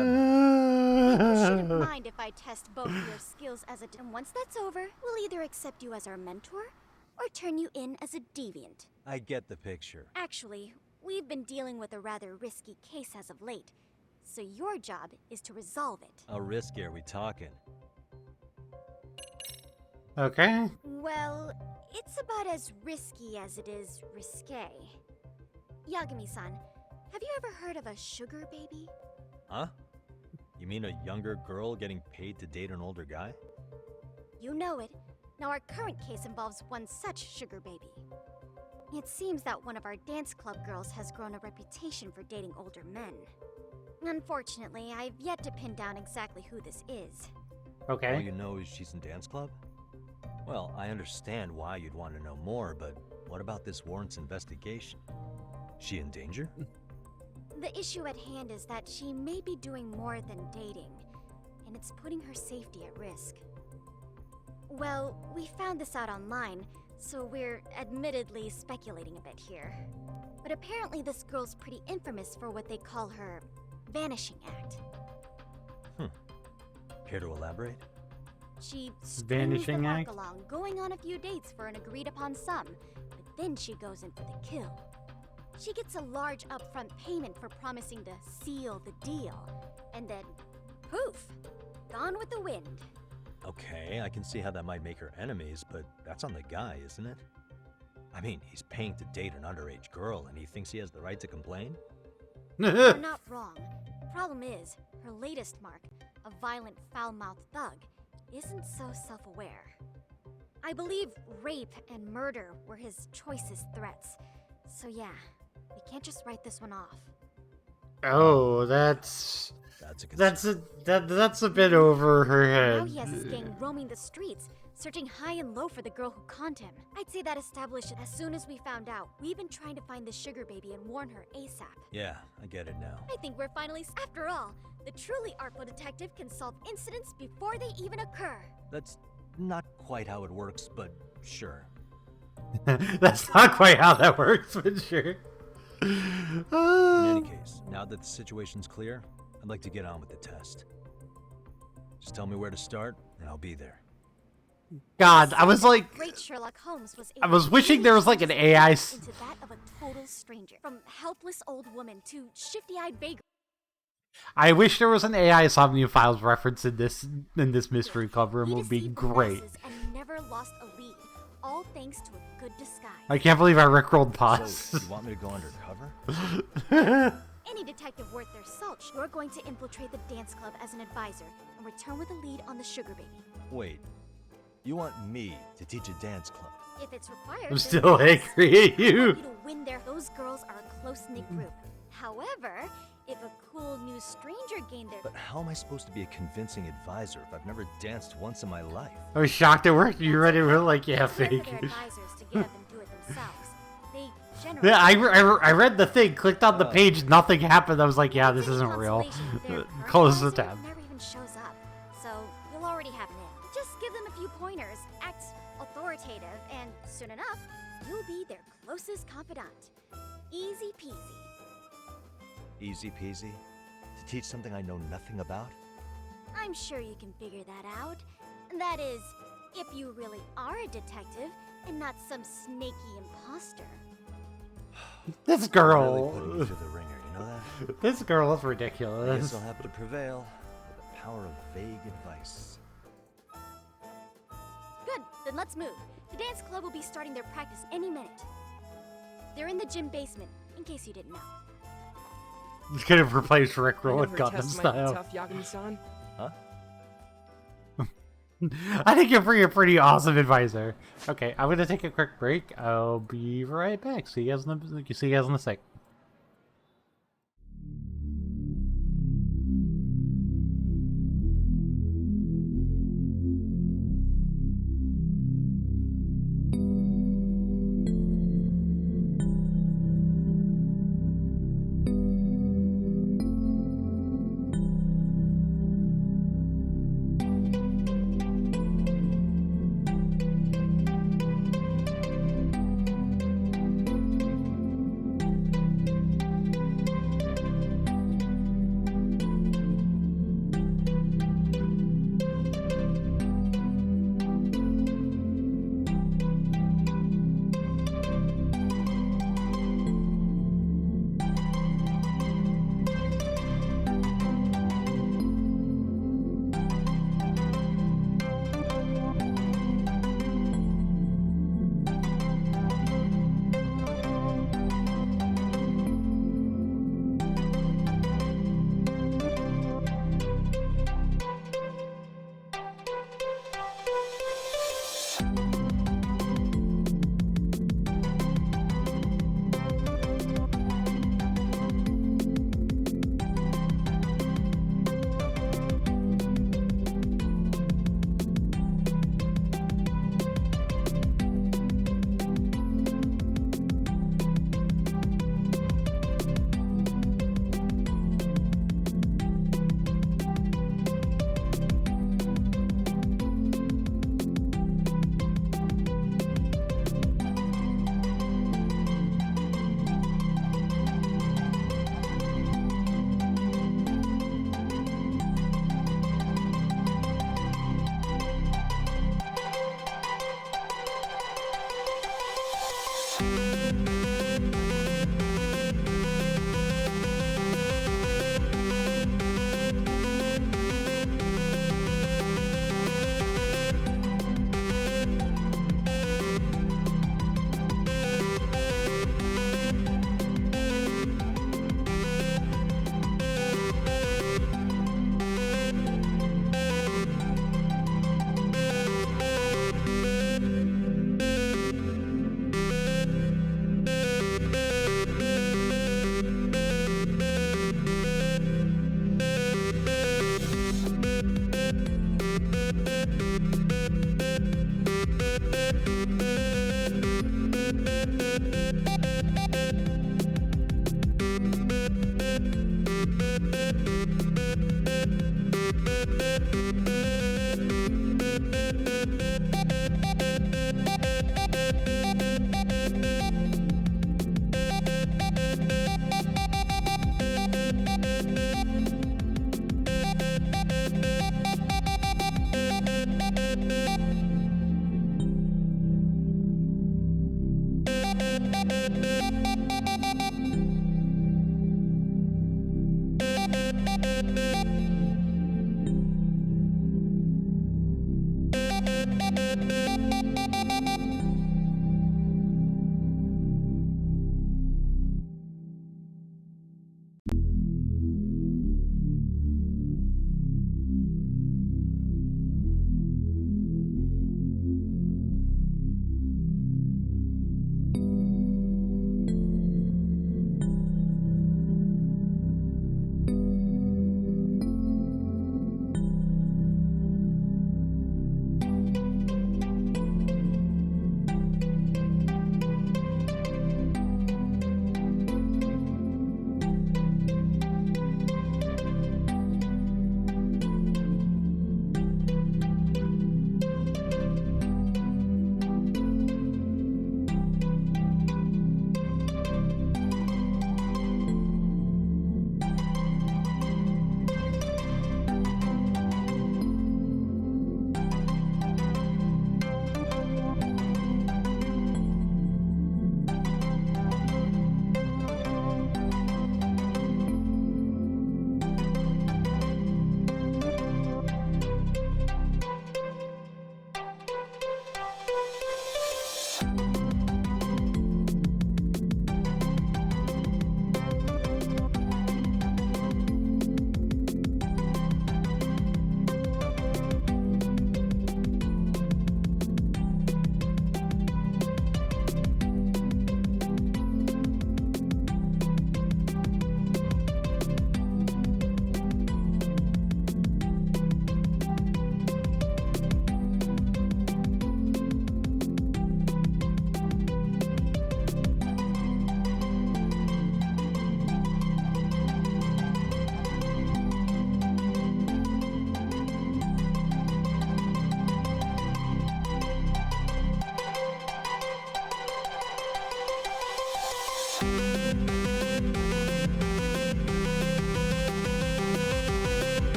shouldn't mind if I test both your skills as a... And once that's over, we'll either accept you as our mentor, or turn you in as a deviant. I get the picture. Actually, we've been dealing with a rather risky case as of late, so your job is to resolve it. How risky are we talking? Okay. Well, it's about as risky as it is risque. Yagami-san, have you ever heard of a sugar baby? Huh? You mean a younger girl getting paid to date an older guy? You know it. Now our current case involves one such sugar baby. It seems that one of our dance club girls has grown a reputation for dating older men. Unfortunately, I've yet to pin down exactly who this is. Okay. All you know is she's in dance club? Well, I understand why you'd want to know more, but what about this warrant's investigation? She in danger? The issue at hand is that she may be doing more than dating, and it's putting her safety at risk. Well, we found this out online, so we're admittedly speculating a bit here. But apparently this girl's pretty infamous for what they call her vanishing act. Care to elaborate? She strings the Vanishing mark act? along, going on a few dates for an agreed upon sum, but then she goes in for the kill. She gets a large upfront payment for promising to seal the deal, and then poof, gone with the wind. Okay, I can see how that might make her enemies, but that's on the guy, isn't it? I mean, he's paying to date an underage girl, and he thinks he has the right to complain? You're not wrong. Problem is, her latest mark, a violent, foul-mouthed thug, isn't so self-aware. I believe rape and murder were his choicest threats. So yeah, we can't just write this one off. Oh, that's a bit over her Now head. he has his gang roaming the streets, searching high and low for the girl who conned him. I'd say that established as soon as we found out. We've been trying to find the sugar baby and warn her ASAP. Yeah, I get it now. I think we're finally... After all, the truly artful detective can solve incidents before they even occur. That's not quite how it works, but sure. That's not quite how that works, but sure. In any case, now that the situation's clear, I'd like to get on with the test. Just tell me where to start, and I'll be there. God, I was like, Great Sherlock Holmes was I was wishing there was like an AI. into that of a total stranger. From helpless old woman to shifty-eyed vagrant. I wish there was an AI Somnia Files reference in this mystery cover. It would be great. And never lost a lead, all thanks to a good disguise. I can't believe I rickrolled Paz. So, you want me to go undercover? Any detective worth their salt, you're going to infiltrate the dance club as an advisor and return with a lead on the sugar baby. Wait, you want me to teach a dance club? If it's required, I'm then still yes. angry at I you. want you to win there. Those girls are a close-knit group. However, if a cool new stranger gained their... But how am I supposed to be a convincing advisor if I've never danced once in my life? I was shocked it worked. You read it real like, yeah, fake. their advisors to get up and do it themselves. They generally... Yeah, I read the thing, clicked on the page, nothing happened. I was like, yeah, this isn't real. Close the tab. never even shows up, so you'll already have an in. Just give them a few pointers, act authoritative, and soon enough, you'll be their closest confidant. Easy peasy. Easy peasy? To teach something I know nothing about? I'm sure you can figure that out. That is, if you really are a detective and not some snaky imposter. This Really girl. putting me through the ringer, you know that? This girl is I ridiculous. guess I'll have to prevail with the power of vague advice. Good, then let's move. The dance club will be starting their practice any minute. They're in the gym basement, in case you didn't know. You could have replaced Rickroll with I know her Gundam test might be style. tough, Yagami-san. Huh? I think you're a pretty awesome advisor. Okay, I'm gonna take a quick break. I'll be right back. See you guys in a sec.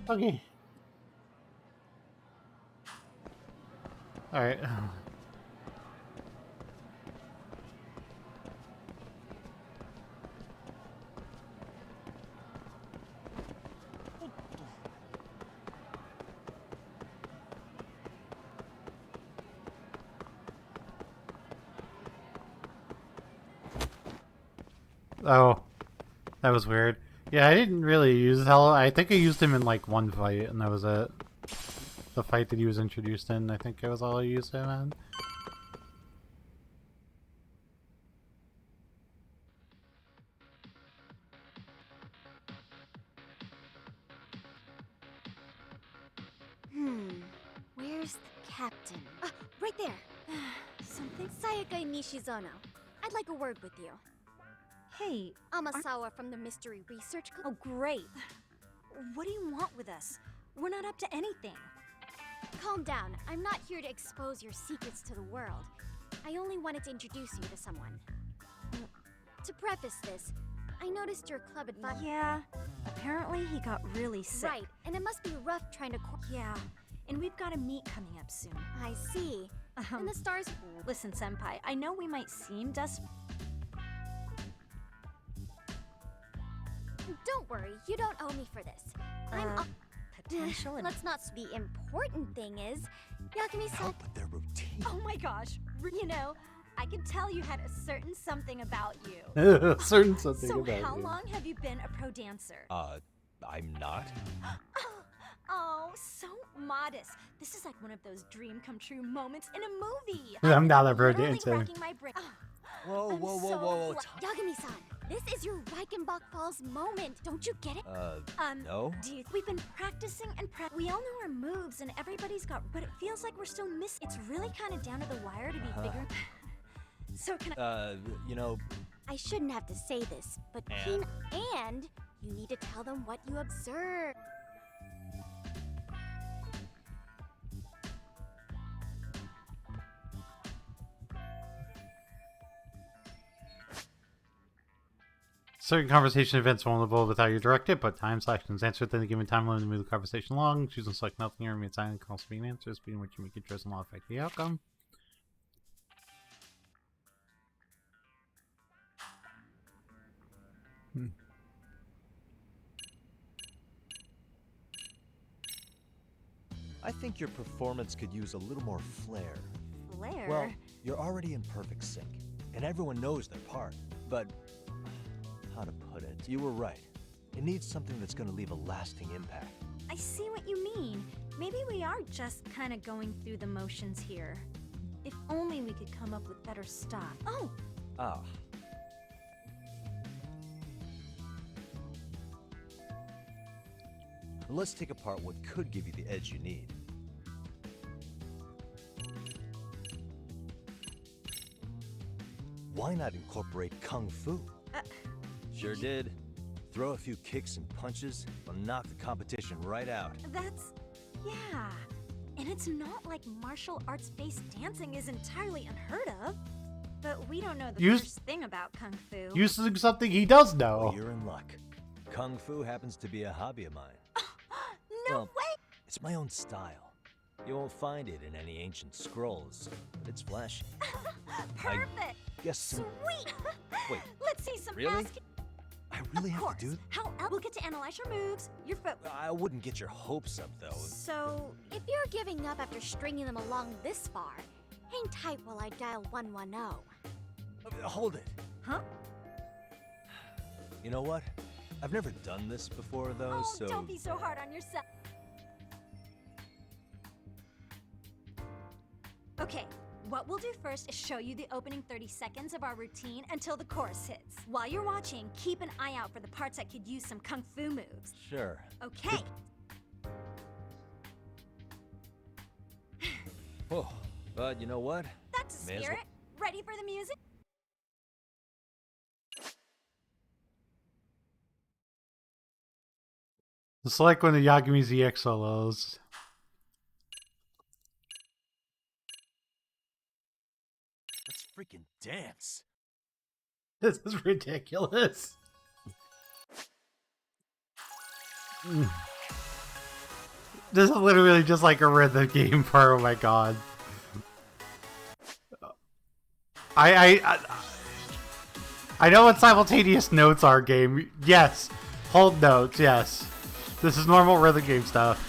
Okay. Alright. Oh, that was weird. Yeah, I didn't really use Hello. I think I used him in like one fight, and that was it. The fight that he was introduced in, I think it was all I used him in. Where's the captain. Right there. Something? Sayaka Nishizono. I'd like a word with you. Hey, Amasawa from the Mystery Research Club. Oh, great. What do you want with us? We're not up to anything. Calm down. I'm not here to expose your secrets to the world. I only wanted to introduce you to someone. To preface this, I noticed your club advisor. Yeah, apparently he got really sick. Right, and it must be rough trying to. Yeah, and we've got a meet coming up soon. I see. And the stars. Listen, Senpai, I know we might seem desperate. Don't worry, you don't owe me for this. Potential. Let's not. The important thing is, Yagami-san. But their routine. Oh my gosh, you know, I can tell you had a certain something about you. Certain something so about how you. long have you been a pro dancer? I'm not. Oh, so modest. This is like one of those dream come true moments in a movie. I'm not a pro Literally dancer. racking my brain. Whoa. Yagami-san, this is your Reichenbach Falls moment. Don't you get it? No? We've been practicing and we all know our moves and everybody's got, but it feels like we're still missing. It's really kind of down to the wire to be figuring. So can I? You know. I shouldn't have to say this, but and you need to tell them what you observed. Certain conversation events won't evolve without your directive, but time/actions answered within a given time limit to move the conversation along. Choose and select nothing or remain silent can also be an answer, speed in which you make your choice and will affect the outcome. I think your performance could use a little more flair. Flair? Well, you're already in perfect sync, and everyone knows their part. But, how to put it, you were right. It needs something that's going to leave a lasting impact. I see what you mean. Maybe we are just kind of going through the motions here. If only we could come up with better stuff. Oh! Ah. Let's take apart what could give you the edge you need. Why not incorporate Kung Fu? Sure did. Throw a few kicks and punches, will knock the competition right out. That's... yeah. And it's not like martial arts-based dancing is entirely unheard of. But we don't know the first thing about Kung Fu. Using something he does know. Well, you're in luck. Kung Fu happens to be a hobby of mine. No way! It's my own style. You won't find it in any ancient scrolls, but it's flashy. Perfect! Guess some... Sweet! Wait, let's see some really? basket... I really of have course. to do... How else? We'll get to analyze your moves, your foot... I wouldn't get your hopes up, though. So... if you're giving up after stringing them along this far, hang tight while I dial 110. Hold it. Huh? You know what? I've never done this before, though, so... don't be so hard on yourself. Okay, what we'll do first is show you the opening 30 seconds of our routine until the chorus hits. While you're watching, keep an eye out for the parts that could use some Kung Fu moves. Sure. Okay. Oh, but you know what? That's a May as spirit. well- Ready for the music? It's like when the Yagami ZX solos. Let's freaking dance. This is ridiculous. This is literally just like a rhythm game part. Oh my god. I know what simultaneous notes are, game. Yes. Hold notes, yes. This is normal rhythm game stuff.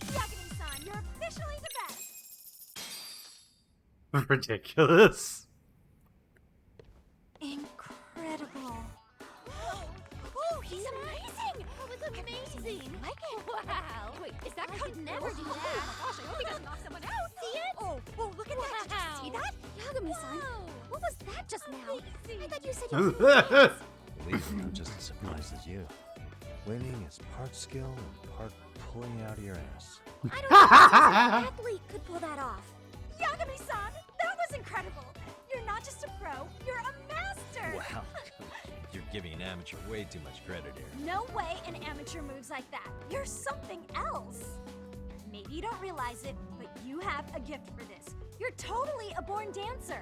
Yagami-san, you're officially the best! Ridiculous. Incredible. Oh, he's amazing! That was amazing! amazing! Like it? Wow! Wait, is that I kung could never do Oh that. my gosh, I hope he doesn't knock someone out. See it? Oh, look at that. Did you see that? Yagami-san, what was that just now? I thought you said you Ooh. were Believe me, I'm just as surprised as you. Winning is part skill and part pulling out of your ass. I don't know if an athlete could pull that off. Yagami-san, that was incredible. You're not just a pro, you're a master. Wow. You're giving an amateur way too much credit here. No way an amateur moves like that. You're something else. Maybe you don't realize it, but you have a gift for this. You're totally a born dancer.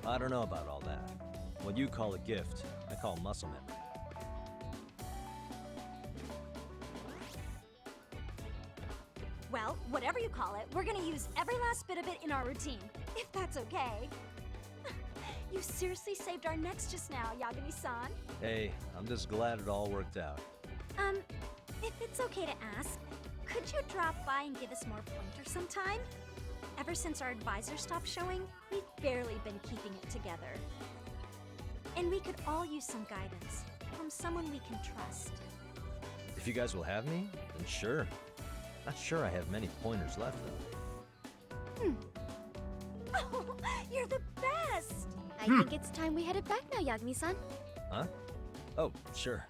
I don't know about all that. What you call a gift, I call muscle memory. Well, whatever you call it, we're gonna use every last bit of it in our routine, if that's okay. You seriously saved our necks just now, Yagami-san. Hey, I'm just glad it all worked out. If it's okay to ask, could you drop by and give us more pointers sometime? Ever since our advisor stopped showing, we've barely been keeping it together. And we could all use some guidance from someone we can trust. If you guys will have me, then sure. Not sure I have many pointers left, though. Oh, you're the best! I think it's time we headed back now, Yagami-san. Huh? Oh, sure.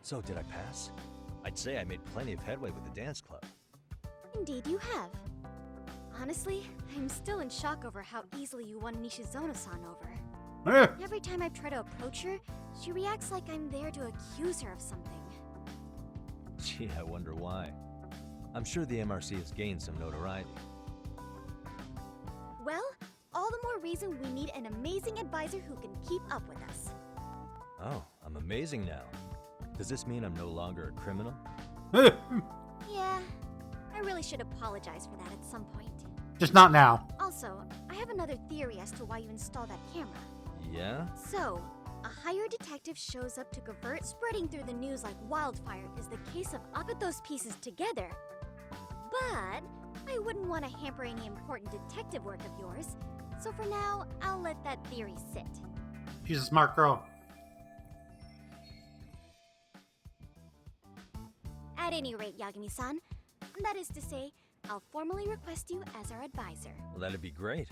So, did I pass? I'd say I made plenty of headway with the dance club. Indeed you have. Honestly, I'm still in shock over how easily you won Nishizono-san over. Every time I try to approach her, she reacts like I'm there to accuse her of something. Gee, I wonder why. I'm sure the MRC has gained some notoriety. Well, all the more reason we need an amazing advisor who can keep up with us. Oh, I'm amazing now. Does this mean I'm no longer a criminal? Yeah, I really should apologize for that at some point. Just not now. Also, I have another theory as to why you installed that camera. Yeah? So, a hired detective shows up to convert spreading through the news like wildfire is the case of put those pieces together. But I wouldn't want to hamper any important detective work of yours, so for now, I'll let that theory sit. She's a smart girl. At any rate, Yagami-san, that is to say, I'll formally request you as our advisor. Well, that'd be great.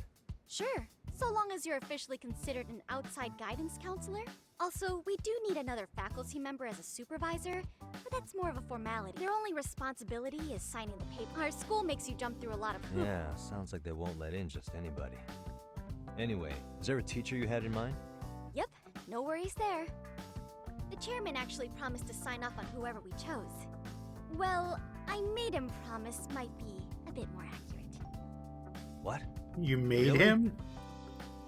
Sure, so long as you're officially considered an outside guidance counselor. Also, we do need another faculty member as a supervisor, but that's more of a formality. Their only responsibility is signing the paper. Our school makes you jump through a lot of hoops. Yeah, sounds like they won't let in just anybody. Anyway, is there a teacher you had in mind? Yep, no worries there. The chairman actually promised to sign off on whoever we chose. Well, I made him promise might be a bit more accurate. What? You made Really? him?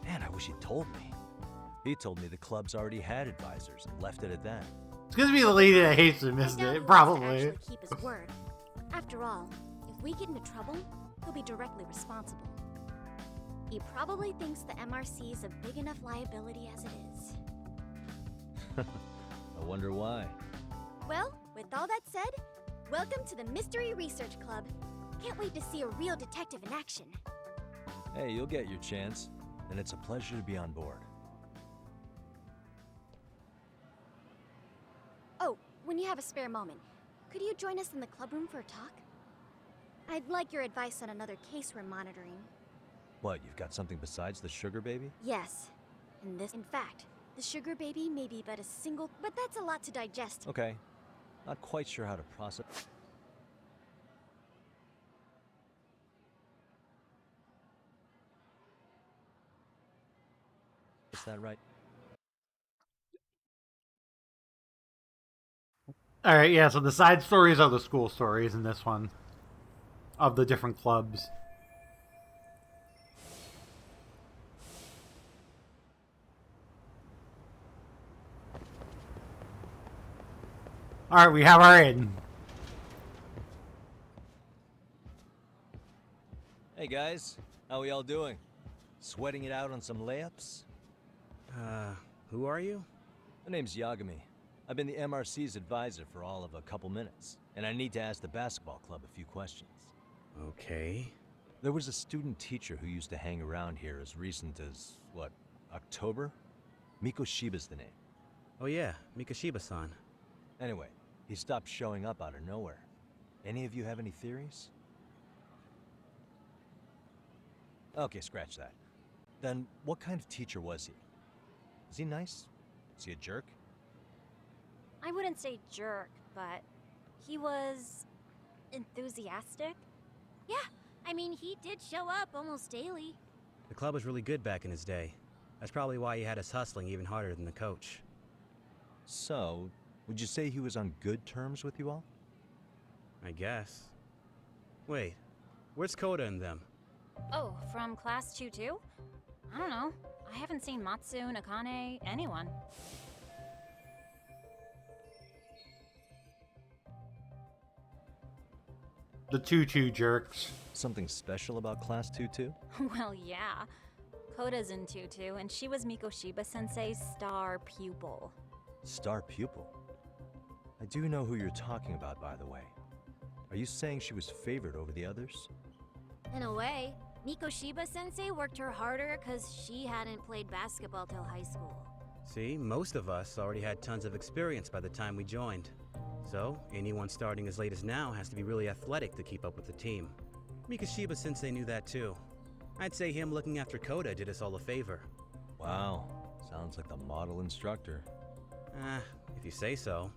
Man, I wish he'd told me. He told me the club's already had advisors and left it at that. It's gonna be the lady that hates him, isn't it? Probably. Actually keep his word. After all, if we get into trouble, he'll be directly responsible. He probably thinks the MRC is a big enough liability as it is. I wonder why. Well, with all that said, welcome to the Mystery Research Club. Can't wait to see a real detective in action. Hey, you'll get your chance, and it's a pleasure to be on board. Oh, when you have a spare moment, could you join us in the club room for a talk? I'd like your advice on another case we're monitoring. What, you've got something besides the sugar baby? Yes. In fact, the sugar baby may be but a single, but that's a lot to digest. Okay. Not quite sure how to process. Is that right? Alright, yeah, so the side stories are the school stories in this one. Of the different clubs. Alright, we have our in. Hey guys, how we all doing? Sweating it out on some layups? Who are you? My name's Yagami. I've been the MRC's advisor for all of a couple minutes, and I need to ask the basketball club a few questions. Okay. There was a student teacher who used to hang around here as recent as, what, October? Mikoshiba's the name. Oh yeah, Mikoshiba-san. Anyway, he stopped showing up out of nowhere. Any of you have any theories? Okay, scratch that. Then, what kind of teacher was he? Was he nice? Was he a jerk? I wouldn't say jerk, but he was enthusiastic. Yeah, I mean, he did show up almost daily. The club was really good back in his day. That's probably why he had us hustling even harder than the coach. So, would you say he was on good terms with you all? I guess. Wait, where's Koda and them? Oh, from class 2-2? I don't know. I haven't seen Matsu, Nakane, anyone. The 2-2 jerks. Something special about Class 2-2? Well, yeah. Koda's in 2-2, and she was Mikoshiba-sensei's star pupil. Star pupil? I do know who you're talking about, by the way. Are you saying she was favored over the others? In a way, Mikoshiba-sensei worked her harder because she hadn't played basketball till high school. See, most of us already had tons of experience by the time we joined. So, anyone starting as late as now has to be really athletic to keep up with the team. Mikoshiba-sensei knew that too. I'd say him looking after Koda did us all a favor. Wow, sounds like the model instructor. If you say so.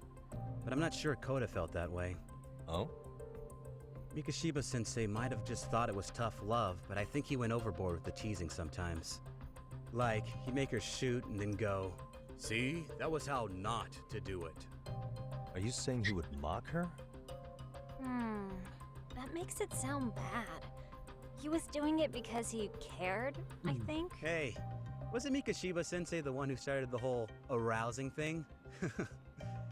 But I'm not sure Koda felt that way. Oh? Mikoshiba-sensei might have just thought it was tough love, but I think he went overboard with the teasing sometimes. Like, he'd make her shoot and then go, "See, that was how not to do it." Are you saying he would mock her? That makes it sound bad. He was doing it because he cared, I think. Hey, wasn't Mikoshiba-sensei the one who started the whole arousing thing?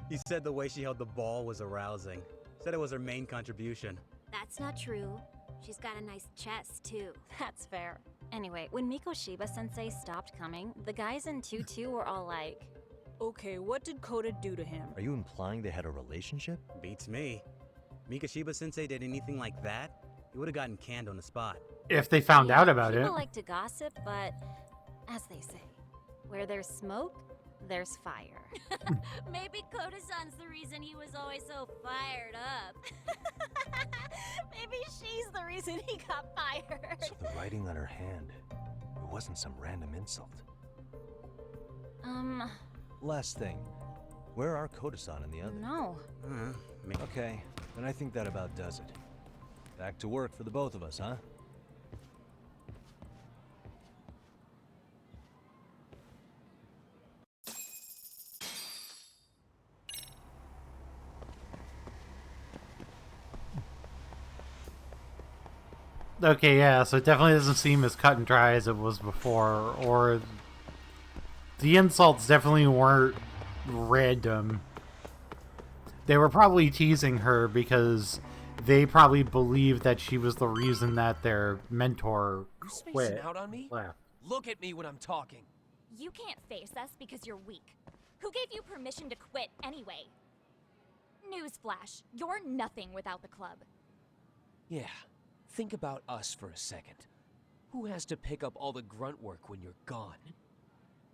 He said the way she held the ball was arousing. Said it was her main contribution. That's not true. She's got a nice chest, too. That's fair. Anyway, when Mikoshiba-sensei stopped coming, the guys in 2-2 were all like, "Okay, what did Koda do to him?" Are you implying they had a relationship? Beats me. Mikoshiba-sensei did anything like that, he would have gotten canned on the spot. If they found out about it. People like to gossip, but as they say, where there's smoke, there's fire. Maybe Koda-san's the reason he was always so fired up. Maybe she's the reason he got fired. So the writing on her hand, it wasn't some random insult. Last thing, where are Koda-san and the others? No. Okay, then I think that about does it. Back to work for the both of us, huh? Okay, yeah, so it definitely doesn't seem as cut and dry as it was before, or the insults definitely weren't random. They were probably teasing her because they probably believed that she was the reason that their mentor You quit. spacing out on me? Left. Look at me when I'm talking. You can't face us because you're weak. Who gave you permission to quit anyway? Newsflash, you're nothing without the club. Yeah, think about us for a second. Who has to pick up all the grunt work when you're gone?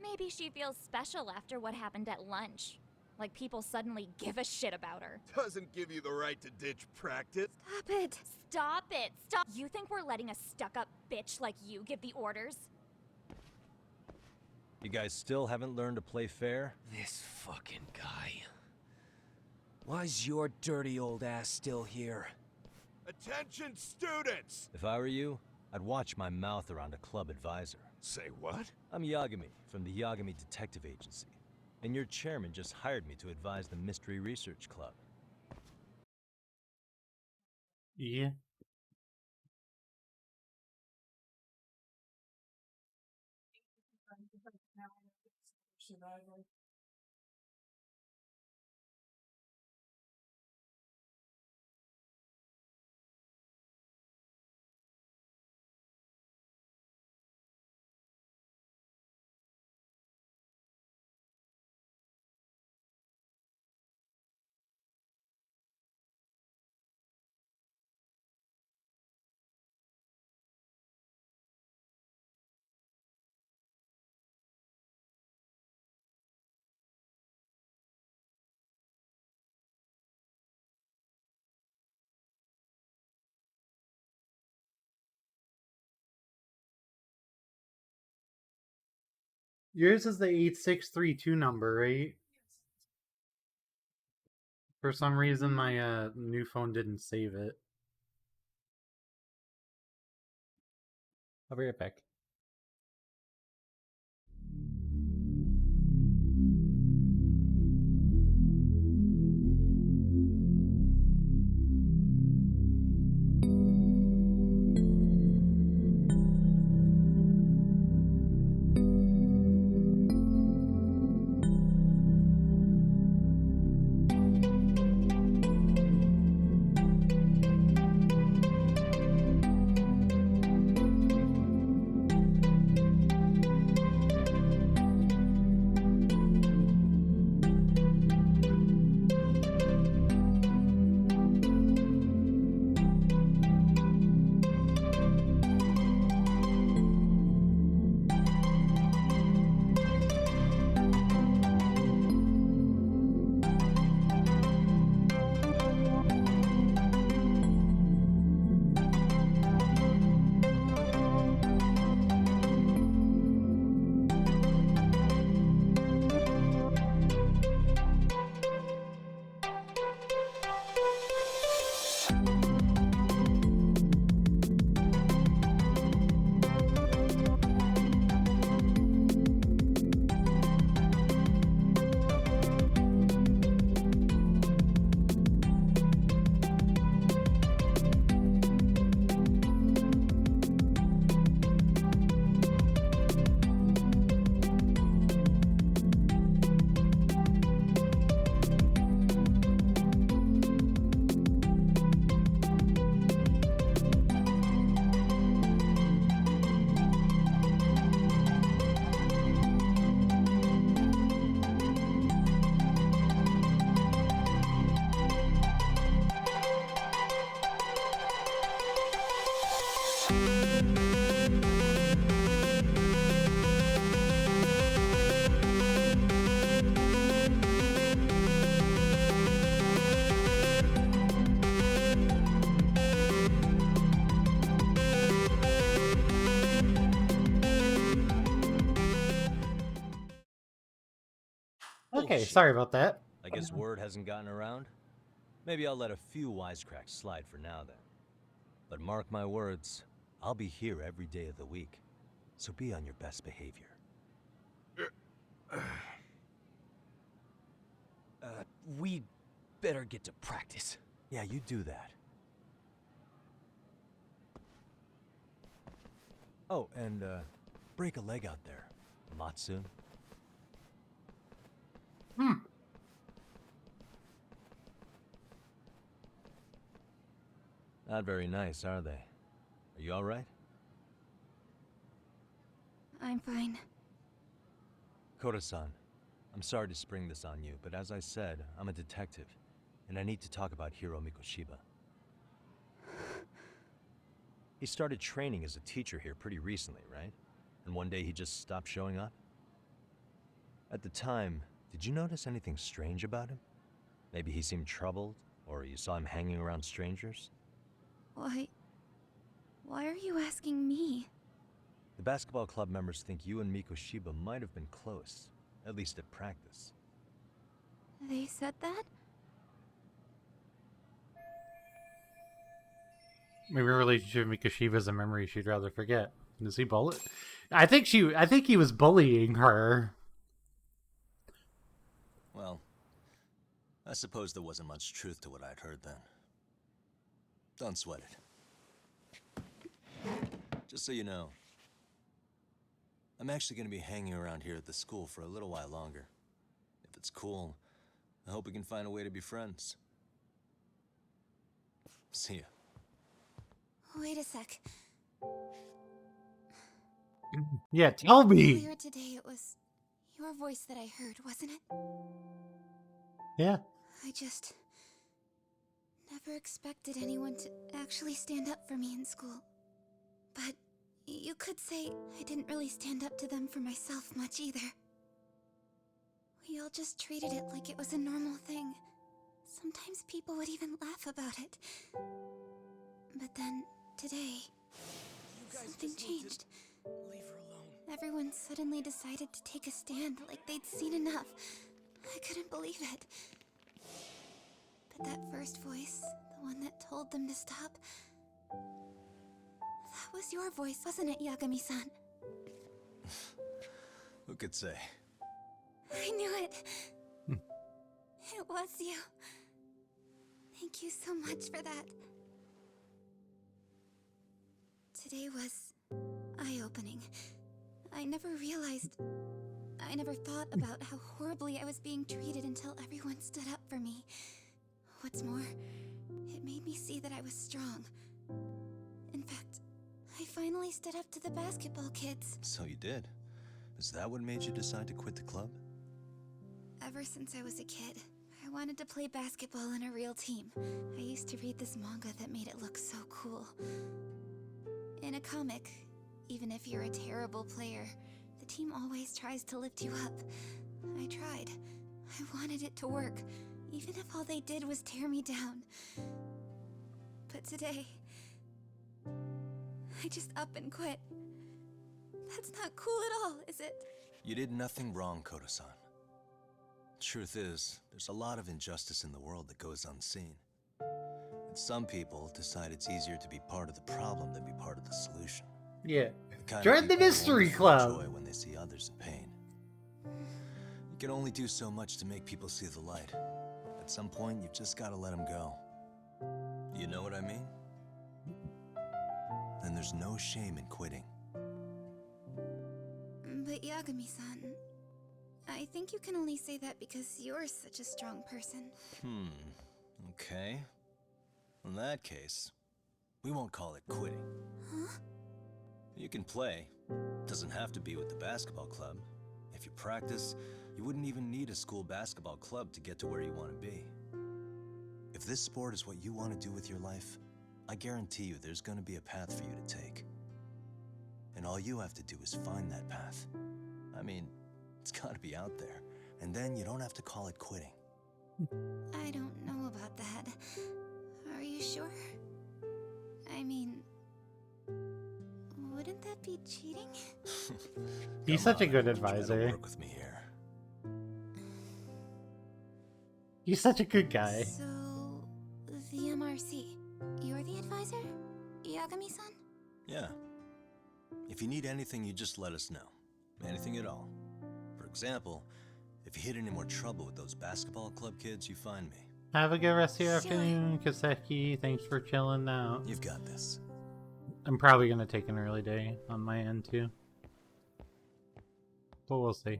Maybe she feels special after what happened at lunch. Like people suddenly give a shit about her. Doesn't give you the right to ditch practice. Stop it! Stop it! Stop! You think we're letting a stuck-up bitch like you give the orders? You guys still haven't learned to play fair? This fucking guy. Why's your dirty old ass still here? Attention, students! If I were you, I'd watch my mouth around a club advisor. Say what? I'm Yagami, from the Yagami Detective Agency. And your chairman just hired me to advise the Mystery Research Club. Yeah. Yours is the 8632 number, right? For some reason, my new phone didn't save it. I'll be right back. Okay, sorry about that. I guess word hasn't gotten around? Maybe I'll let a few wisecracks slide for now then. But mark my words, I'll be here every day of the week. So be on your best behavior. We better get to practice. Yeah, you do that. Oh, and break a leg out there, Matsun. Not very nice, are they? Are you all right? I'm fine. Koda-san, I'm sorry to spring this on you, but as I said, I'm a detective, and I need to talk about Hiro Mikoshiba. He started training as a teacher here pretty recently, right? And one day he just stopped showing up? At the time, did you notice anything strange about him? Maybe he seemed troubled, or you saw him hanging around strangers? Why are you asking me? The basketball club members think you and Mikoshiba might have been close, at least at practice. They said that? Maybe her relationship with Mikoshiba is a memory she'd rather forget. Does he bully? I think he was bullying her. Well, I suppose there wasn't much truth to what I'd heard then. Don't sweat it. Just so you know, I'm actually going to be hanging around here at the school for a little while longer. If it's cool, I hope we can find a way to be friends. See ya. Wait a sec. Yeah, tell me. Earlier today it was your voice that I heard, wasn't it? Yeah. I just never expected anyone to actually stand up for me in school. But you could say I didn't really stand up to them for myself much either. We all just treated it like it was a normal thing. Sometimes people would even laugh about it. But then, today, something changed. Leave her alone. Everyone suddenly decided to take a stand like they'd seen enough. I couldn't believe it. But that first voice, the one that told them to stop, that was your voice, wasn't it, Yagami-san? Who could say? I knew it. It was you. Thank you so much for that. Today was eye-opening. I never thought about how horribly I was being treated until everyone stood up for me. What's more, it made me see that I was strong. In fact, I finally stood up to the basketball kids. So you did. Is that what made you decide to quit the club? Ever since I was a kid, I wanted to play basketball in a real team. I used to read this manga that made it look so cool. In a comic, even if you're a terrible player, the team always tries to lift you up. I tried. I wanted it to work, even if all they did was tear me down. But today, I just up and quit. That's not cool at all, is it? You did nothing wrong, Koto-san. Truth is, there's a lot of injustice in the world that goes unseen. And some people decide it's easier to be part of the problem than be part of the solution. Yeah. kind Join of the people who mystery only feel club. joy when they see others in pain. You can only do so much to make people see the light. At some point, you've just got to let them go. You know what I mean? Then there's no shame in quitting. But Yagami-san, I think you can only say that because you're such a strong person. Okay. In that case, we won't call it quitting. Huh? You can play. Doesn't have to be with the basketball club. If you practice, you wouldn't even need a school basketball club to get to where you want to be. If this sport is what you want to do with your life, I guarantee you there's going to be a path for you to take. And all you have to do is find that path. I mean, it's got to be out there. And then you don't have to call it quitting. I don't know about that. Are you sure? I mean, wouldn't that be cheating? He's such a good Try to advisor. work with me here. He's such a good guy. So, the MRC, you're the advisor? Yagami-san? Yeah. If you need anything, you just let us know. Anything at all. For example, if you hit any more trouble with those basketball club kids, you find me. Have a good rest of your afternoon, Kaseki. Thanks for chilling out. You've got this. I'm probably gonna take an early day on my end too. But we'll see.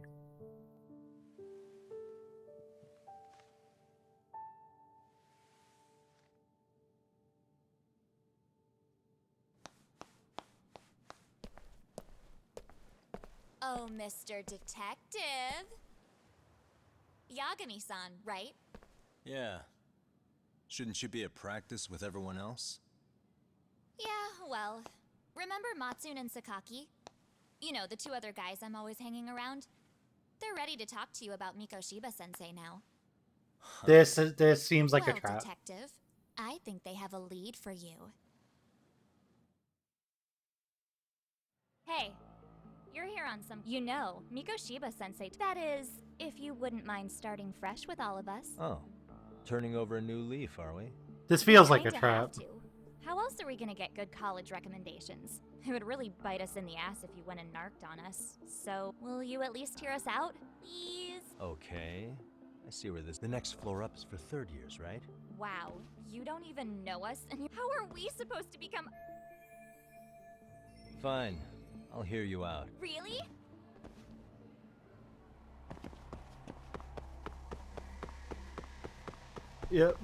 Oh, Mr. Detective. Yagami-san, right? Yeah. Shouldn't you be at practice with everyone else? Yeah, well, remember Matsune and Sakaki? You know, the two other guys I'm always hanging around? They're ready to talk to you about Mikoshiba-sensei now. This seems like well, a trap. Detective, I think they have a lead for you. Hey, you're here on some... You know, Mikoshiba-sensei... That is, if you wouldn't mind starting fresh with all of us. Oh, turning over a new leaf, are we? This feels like a Kinda trap. have to. How else are we gonna get good college recommendations? It would really bite us in the ass if you went and narked on us. So, will you at least hear us out, please? Okay. I see where this... The next floor up is for third years, right? Wow, you don't even know us, and how are we supposed to become... Fine. I'll hear you out. Really? Yep.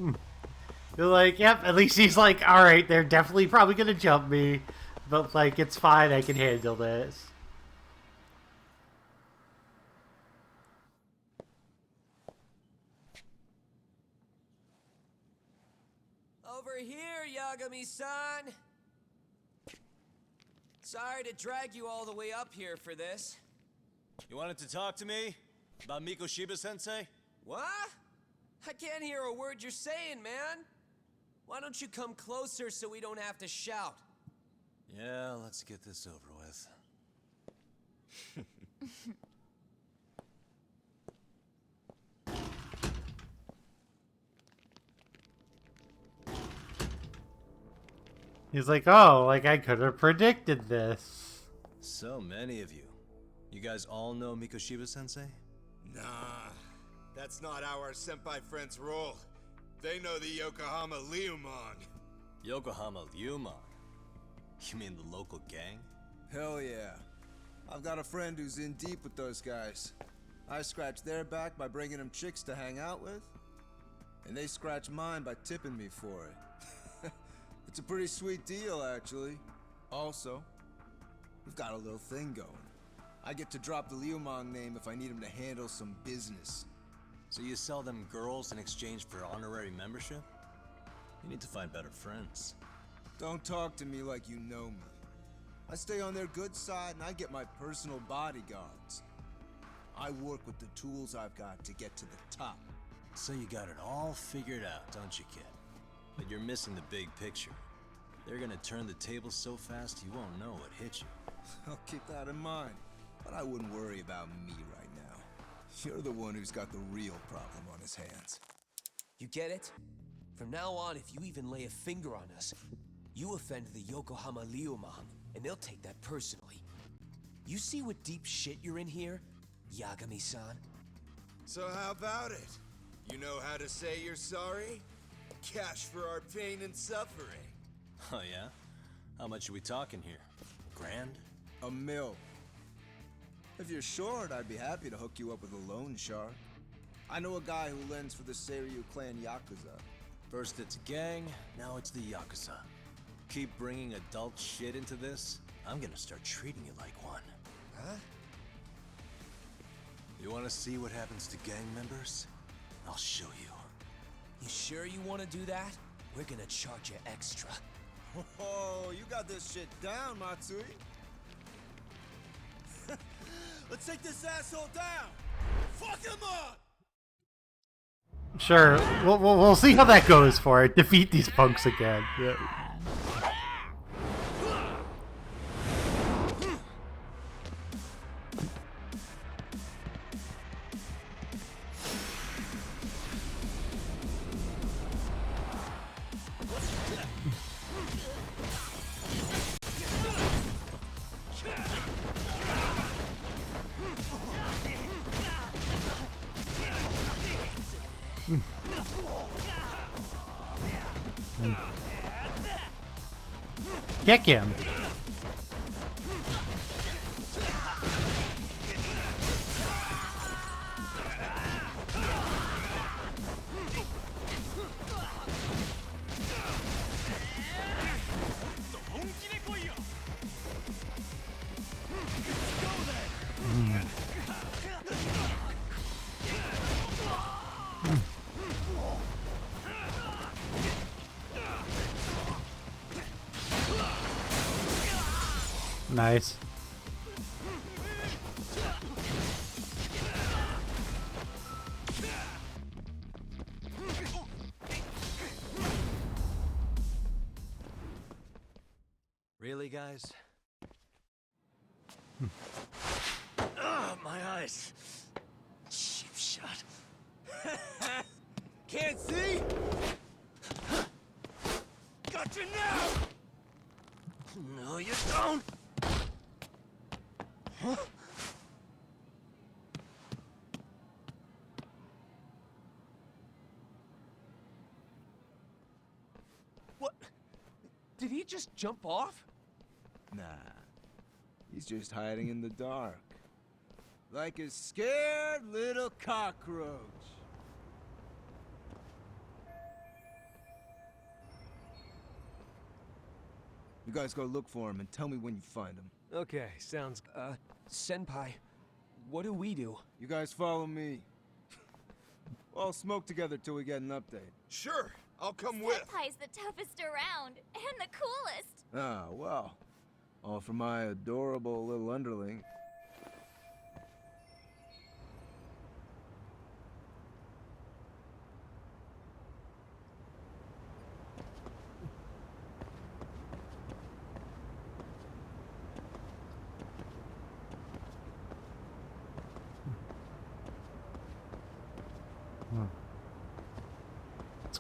You're like, yep, at least he's like, alright, they're definitely probably gonna jump me. But like, it's fine, I can handle this. Over here, Yagami-san! Sorry to drag you all the way up here for this. You wanted to talk to me? About Mikoshiba-sensei? What? I can't hear a word you're saying, man. Why don't you come closer so we don't have to shout? Yeah, let's get this over with. He's like, oh, like I could have predicted this. So many of you. You guys all know Mikoshiba-sensei? Nah, that's not how our senpai friends roll. They know the Yokohama Liumang. Yokohama Liumang? You mean the local gang? Hell yeah. I've got a friend who's in deep with those guys. I scratch their back by bringing them chicks to hang out with, and they scratch mine by tipping me for it. It's a pretty sweet deal, actually. Also, we've got a little thing going. I get to drop the Liumang name if I need him to handle some business. So you sell them girls in exchange for honorary membership? You need to find better friends. Don't talk to me like you know me. I stay on their good side and I get my personal bodyguards. I work with the tools I've got to get to the top. So you got it all figured out, don't you, kid? But you're missing the big picture. They're gonna turn the tables so fast you won't know what hit you. I'll keep that in mind. But I wouldn't worry about me right now. You're the one who's got the real problem on his hands. You get it? From now on, if you even lay a finger on us, you offend the Yokohama Liumang, and they'll take that personally. You see what deep shit you're in here, Yagami-san? So how about it? You know how to say you're sorry? Cash for our pain and suffering. Oh yeah? How much are we talking here? Grand? $1 million. If you're short, I'd be happy to hook you up with a loan shark. I know a guy who lends for the Seiryu clan Yakuza. First it's a gang, now it's the Yakuza. Keep bringing adult shit into this, I'm gonna start treating you like one. Huh? You wanna see what happens to gang members? I'll show you. You sure you want to do that? We're gonna charge you extra. Oh, you got this shit down, Matsui. Let's take this asshole down! Fuck him up! Sure, we'll see how that goes for it. Defeat these punks again. Yeah. Kick him. Nice. Really, guys? My eyes. Cheap shot. Can't see? Got you now! No, you don't. Huh? What? Did he just jump off? Nah. He's just hiding in the dark. Like a scared little cockroach. You guys go look for him and tell me when you find him. Okay, sounds... Senpai, what do we do? You guys follow me. We'll all smoke together till we get an update. Sure, I'll come with. Senpai's the toughest around, and the coolest. Ah, well. All for my adorable little underling.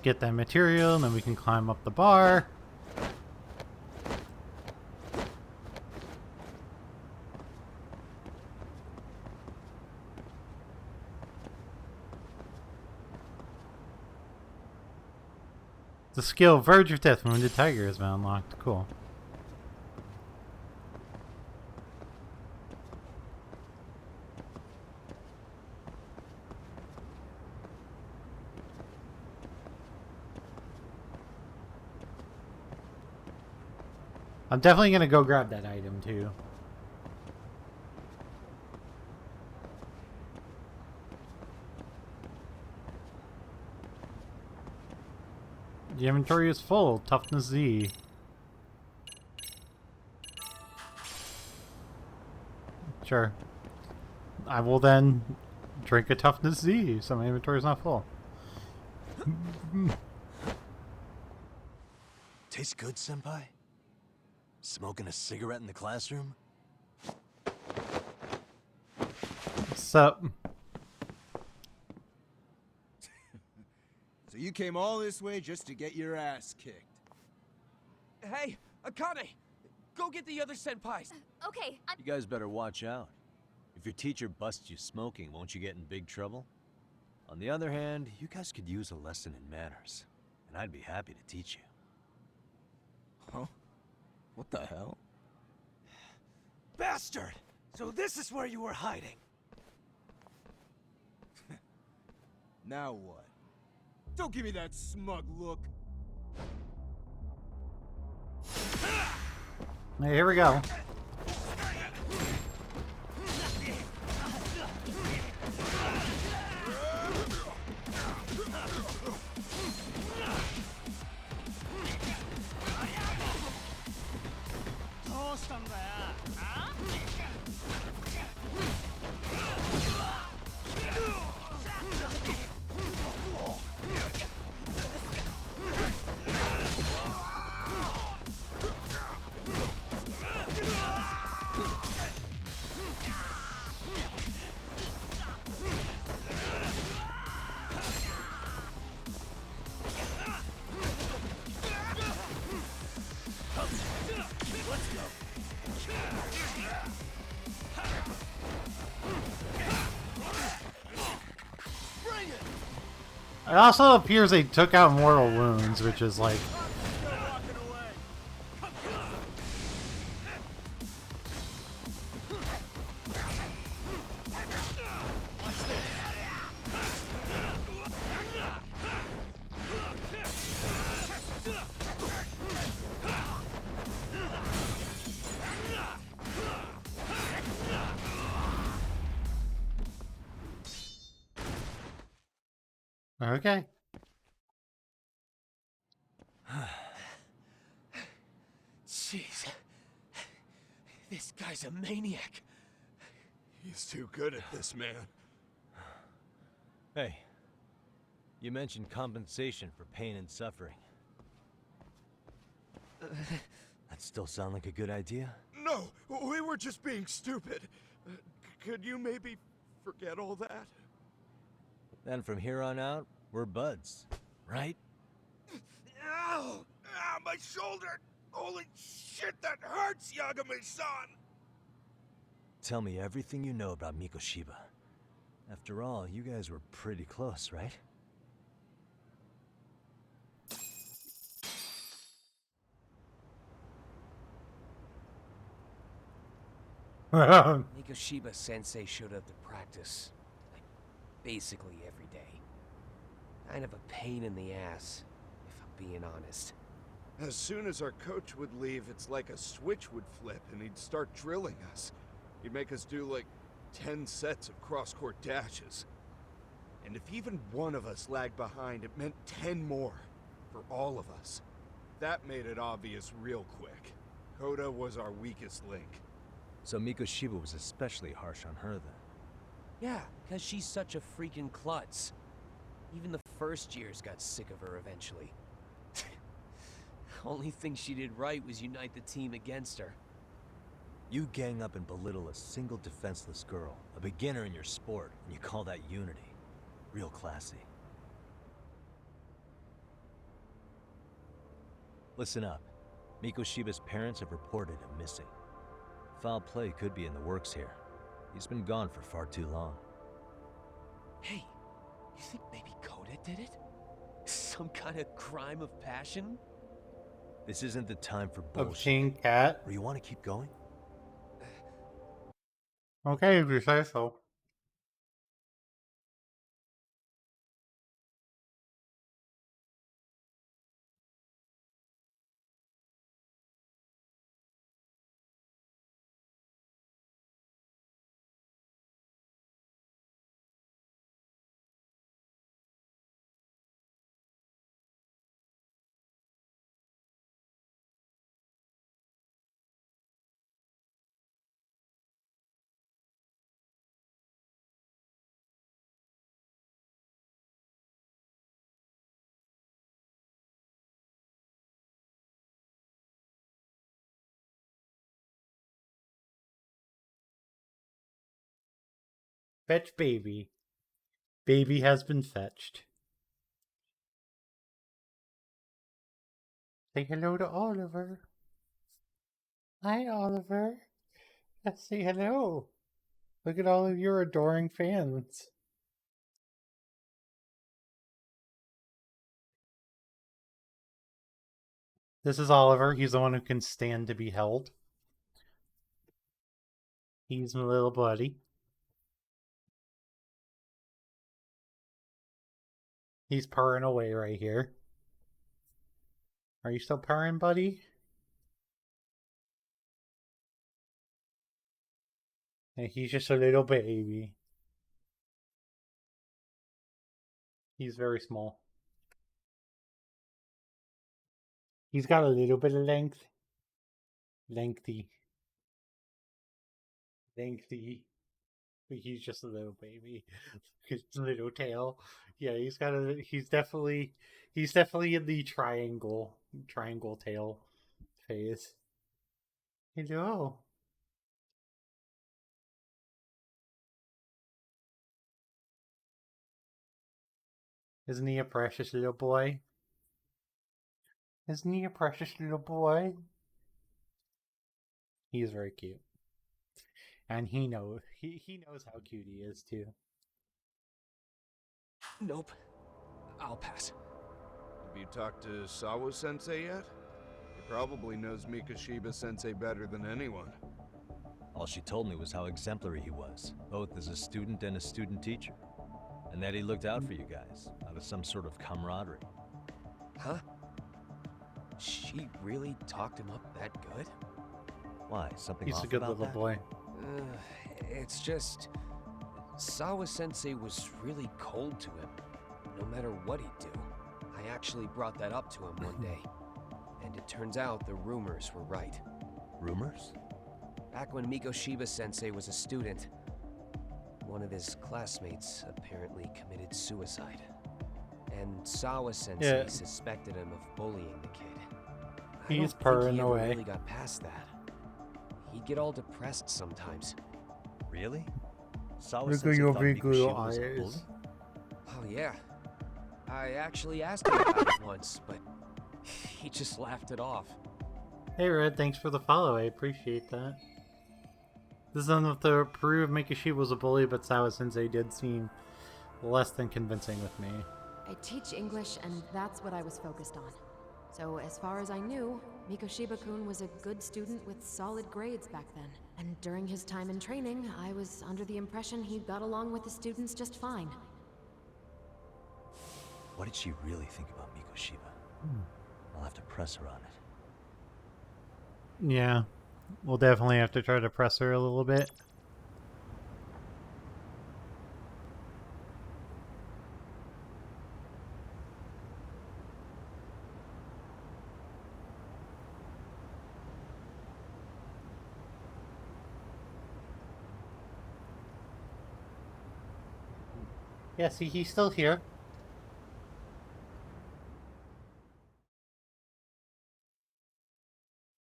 get that material, and then we can climb up the bar. The skill Verge of Death, Wounded Tiger has been unlocked. Cool. I'm definitely gonna go grab that item too. The inventory is full. Toughness Z. Sure. I will then drink a Toughness Z, so my inventory is not full. Tastes good, Senpai? Smoking a cigarette in the classroom? What's up? So you came all this way just to get your ass kicked. Hey, Akane! Go get the other senpais! Okay, You guys better watch out. If your teacher busts you smoking, won't you get in big trouble? On the other hand, you guys could use a lesson in manners, and I'd be happy to teach you. Huh? What the hell? Bastard! So this is where you were hiding. Now what? Don't give me that smug look. Hey, here we go. It also appears they took out mortal wounds, which is like... Okay. Jeez. This guy's a maniac. He's too good at this, man. Hey, you mentioned compensation for pain and suffering. That still sound like a good idea? No, we were just being stupid. Could you maybe forget all that? Then from here on out, we're buds, right? Ow! Ah, my shoulder! Holy shit, that hurts, Yagami-san! Tell me everything you know about Mikoshiba. After all, you guys were pretty close, right? Mikoshiba Sensei showed up to practice, like, basically every day. Kind of a pain in the ass, if I'm being honest. As soon as our coach would leave, it's like a switch would flip and he'd start drilling us. He'd make us do like 10 sets of cross-court dashes. And if even one of us lagged behind, it meant 10 more for all of us. That made it obvious real quick. Koda was our weakest link. So Mikoshiba was especially harsh on her then? Yeah, because she's such a freaking klutz. Even the first years got sick of her eventually. Only thing she did right was unite the team against her. You gang up and belittle a single defenseless girl, a beginner in your sport, and you call that unity. Real classy. Listen up. Mikoshiba's parents have reported him missing. Foul play could be in the works here. He's been gone for far too long. Hey, you think maybe Koda did it? Some kind of crime of passion? This isn't the time for bullshit. Obscene cat? Or you want to keep going? Okay, if you say so. Fetch baby. Baby has been fetched. Say hello to Oliver. Hi, Oliver. Let's say hello. Look at all of your adoring fans. This is Oliver. He's the one who can stand to be held. He's my little buddy. He's purring away right here. Are you still purring, buddy? And he's just a little baby. He's very small. He's got a little bit of length. Lengthy. But he's just a little baby. His little tail. Yeah, he's definitely in the triangle tail phase. Hello. Isn't he a precious little boy? Isn't he a precious little boy? He is very cute. And he knows how cute he is too. Nope. I'll pass. Have you talked to Sawa-sensei yet? He probably knows Mikoshiba-sensei better than anyone. All she told me was how exemplary he was, both as a student and a student teacher. And that he looked out for you guys, out of some sort of camaraderie. Huh? She really talked him up that good? Why? Something He's off a good about little that? boy. It's just... Sawa-sensei was really cold to him, no matter what he'd do. I actually brought that up to him one day. And it turns out the rumors were right. Rumors? Back when Mikoshiba-sensei was a student, one of his classmates apparently committed suicide. And Sawa-sensei suspected him of bullying the kid. He's I don't purring think he ever away. really got past that. He'd get all depressed sometimes. Really? Look at your big little eyes. Oh yeah. I actually asked him about it once, but he just laughed it off. Hey Red, thanks for the follow. I appreciate that. This is enough to prove Mikoshiba was a bully, but Sawa-sensei did seem less than convincing with me. I teach English, and that's what I was focused on. So as far as I knew, Mikoshiba-kun was a good student with solid grades back then. And during his time in training, I was under the impression he got along with the students just fine. What did she really think about Mikoshiba? I'll have to press her on it. Yeah, we'll definitely have to try to press her a little bit. Yeah, see, he's still here.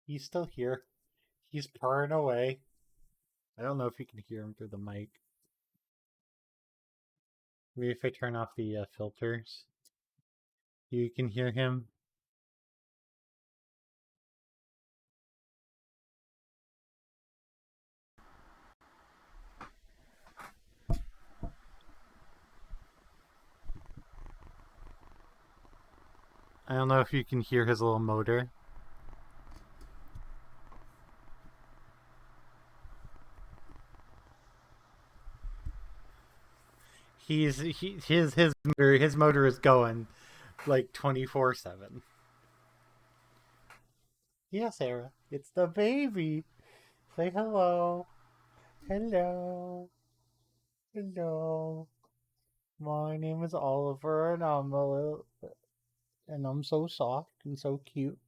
He's still here. He's purring away. I don't know if you can hear him through the mic. Maybe if I turn off the filters, you can hear him. I don't know if you can hear his little motor. His motor is going like 24/7. Yeah, Sarah, it's the baby. Say hello. Hello. Hello. My name is Oliver, and I'm so soft and so cute.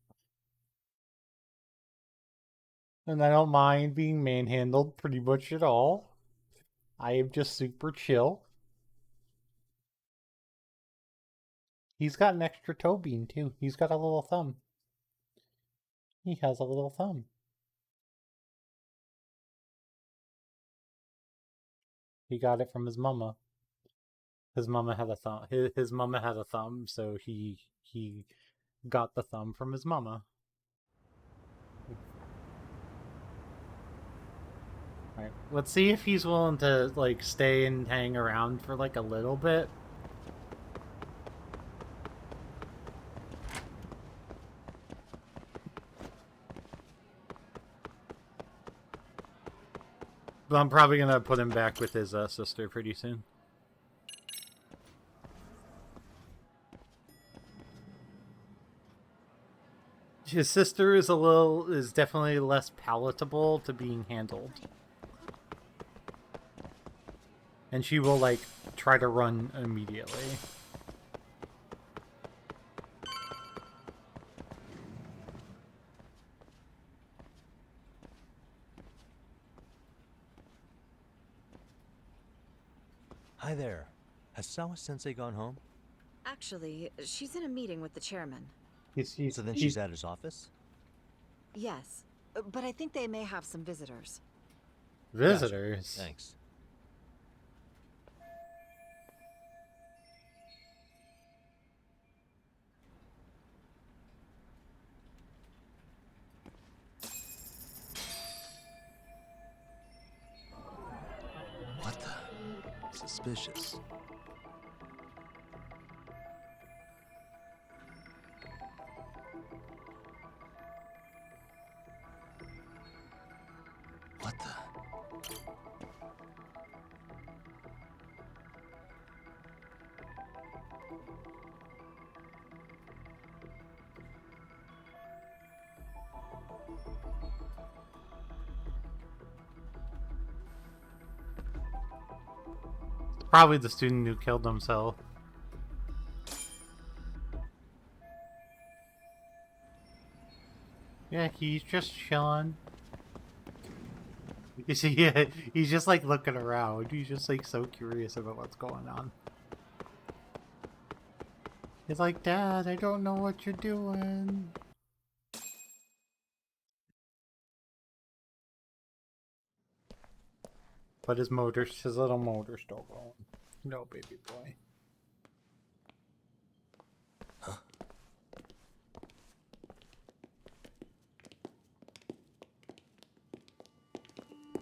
And I don't mind being manhandled pretty much at all. I am just super chill. He's got an extra toe bean, too. He's got a little thumb. He has a little thumb. He got it from his mama. His mama had a thumb. His mama had a thumb, so he got the thumb from his mama. Alright, let's see if he's willing to, like, stay and hang around for, like, a little bit. But I'm probably gonna put him back with his sister pretty soon. His sister is definitely less palatable to being handled. And she will, like, try to run immediately. Hi there. Has Sawa-sensei gone home? Actually, she's in a meeting with the chairman. So then she's at his office? Yes, but I think they may have some visitors. Visitors? Gotcha. Thanks. What the? Suspicious. What the? Probably the student who killed himself. Yeah, he's just chilling. You see, yeah, he's just like looking around. He's just like so curious about what's going on. He's like, Dad, I don't know what you're doing. But his little motor's still going. No, baby boy.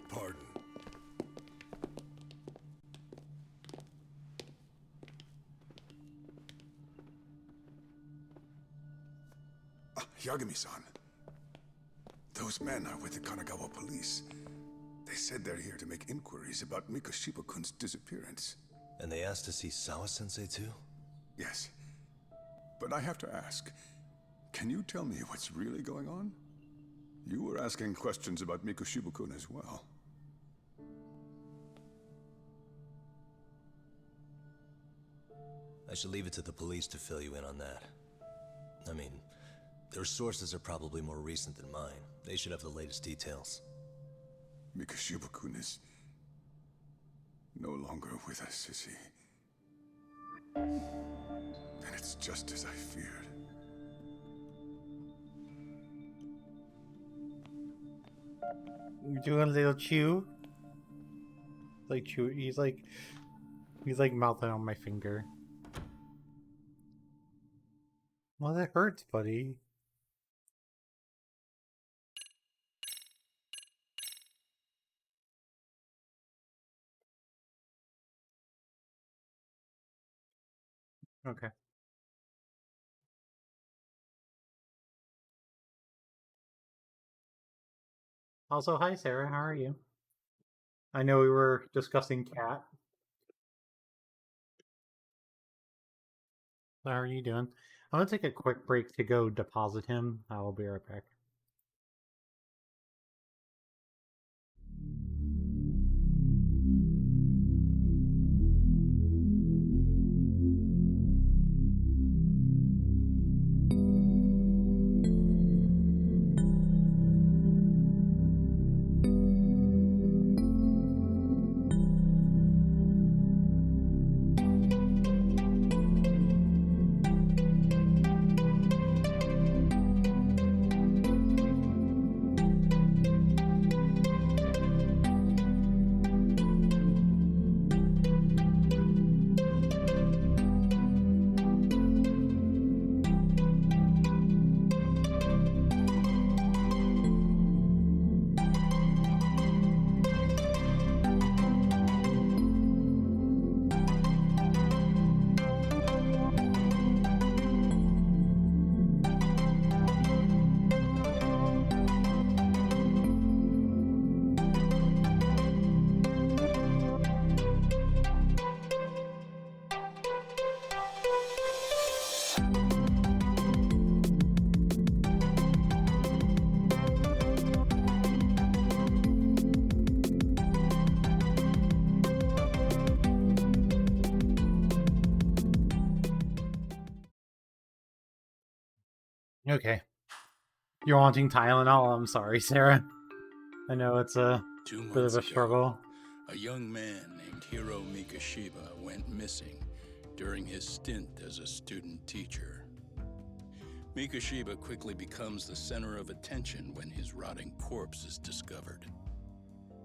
Pardon. Yagami-san. Those men are with the Kanagawa police. They said they're here to make inquiries about Mikoshiba-kun's disappearance. And they asked to see Sawa-sensei too? Yes. But I have to ask, can you tell me what's really going on? You were asking questions about Mikoshiba-kun as well. I should leave it to the police to fill you in on that. I mean, their sources are probably more recent than mine. They should have the latest details. Mikoshiba-kun is no longer with us, is he? Then it's just as I feared. You're doing a little chew? Like chew, he's like mouthing on my finger. Well, that hurts, buddy. Okay. Also, hi Sarah, how are you? I know we were discussing Cat. How are you doing? I'm gonna take a quick break to go deposit him. I will be right back. Okay. You're wanting Tylenol? I'm sorry, Sarah. I know it's a 2 bit months of a ago, struggle. a young man named Hiro Mikoshiba went missing during his stint as a student teacher. Mikoshiba quickly becomes the center of attention when his rotting corpse is discovered.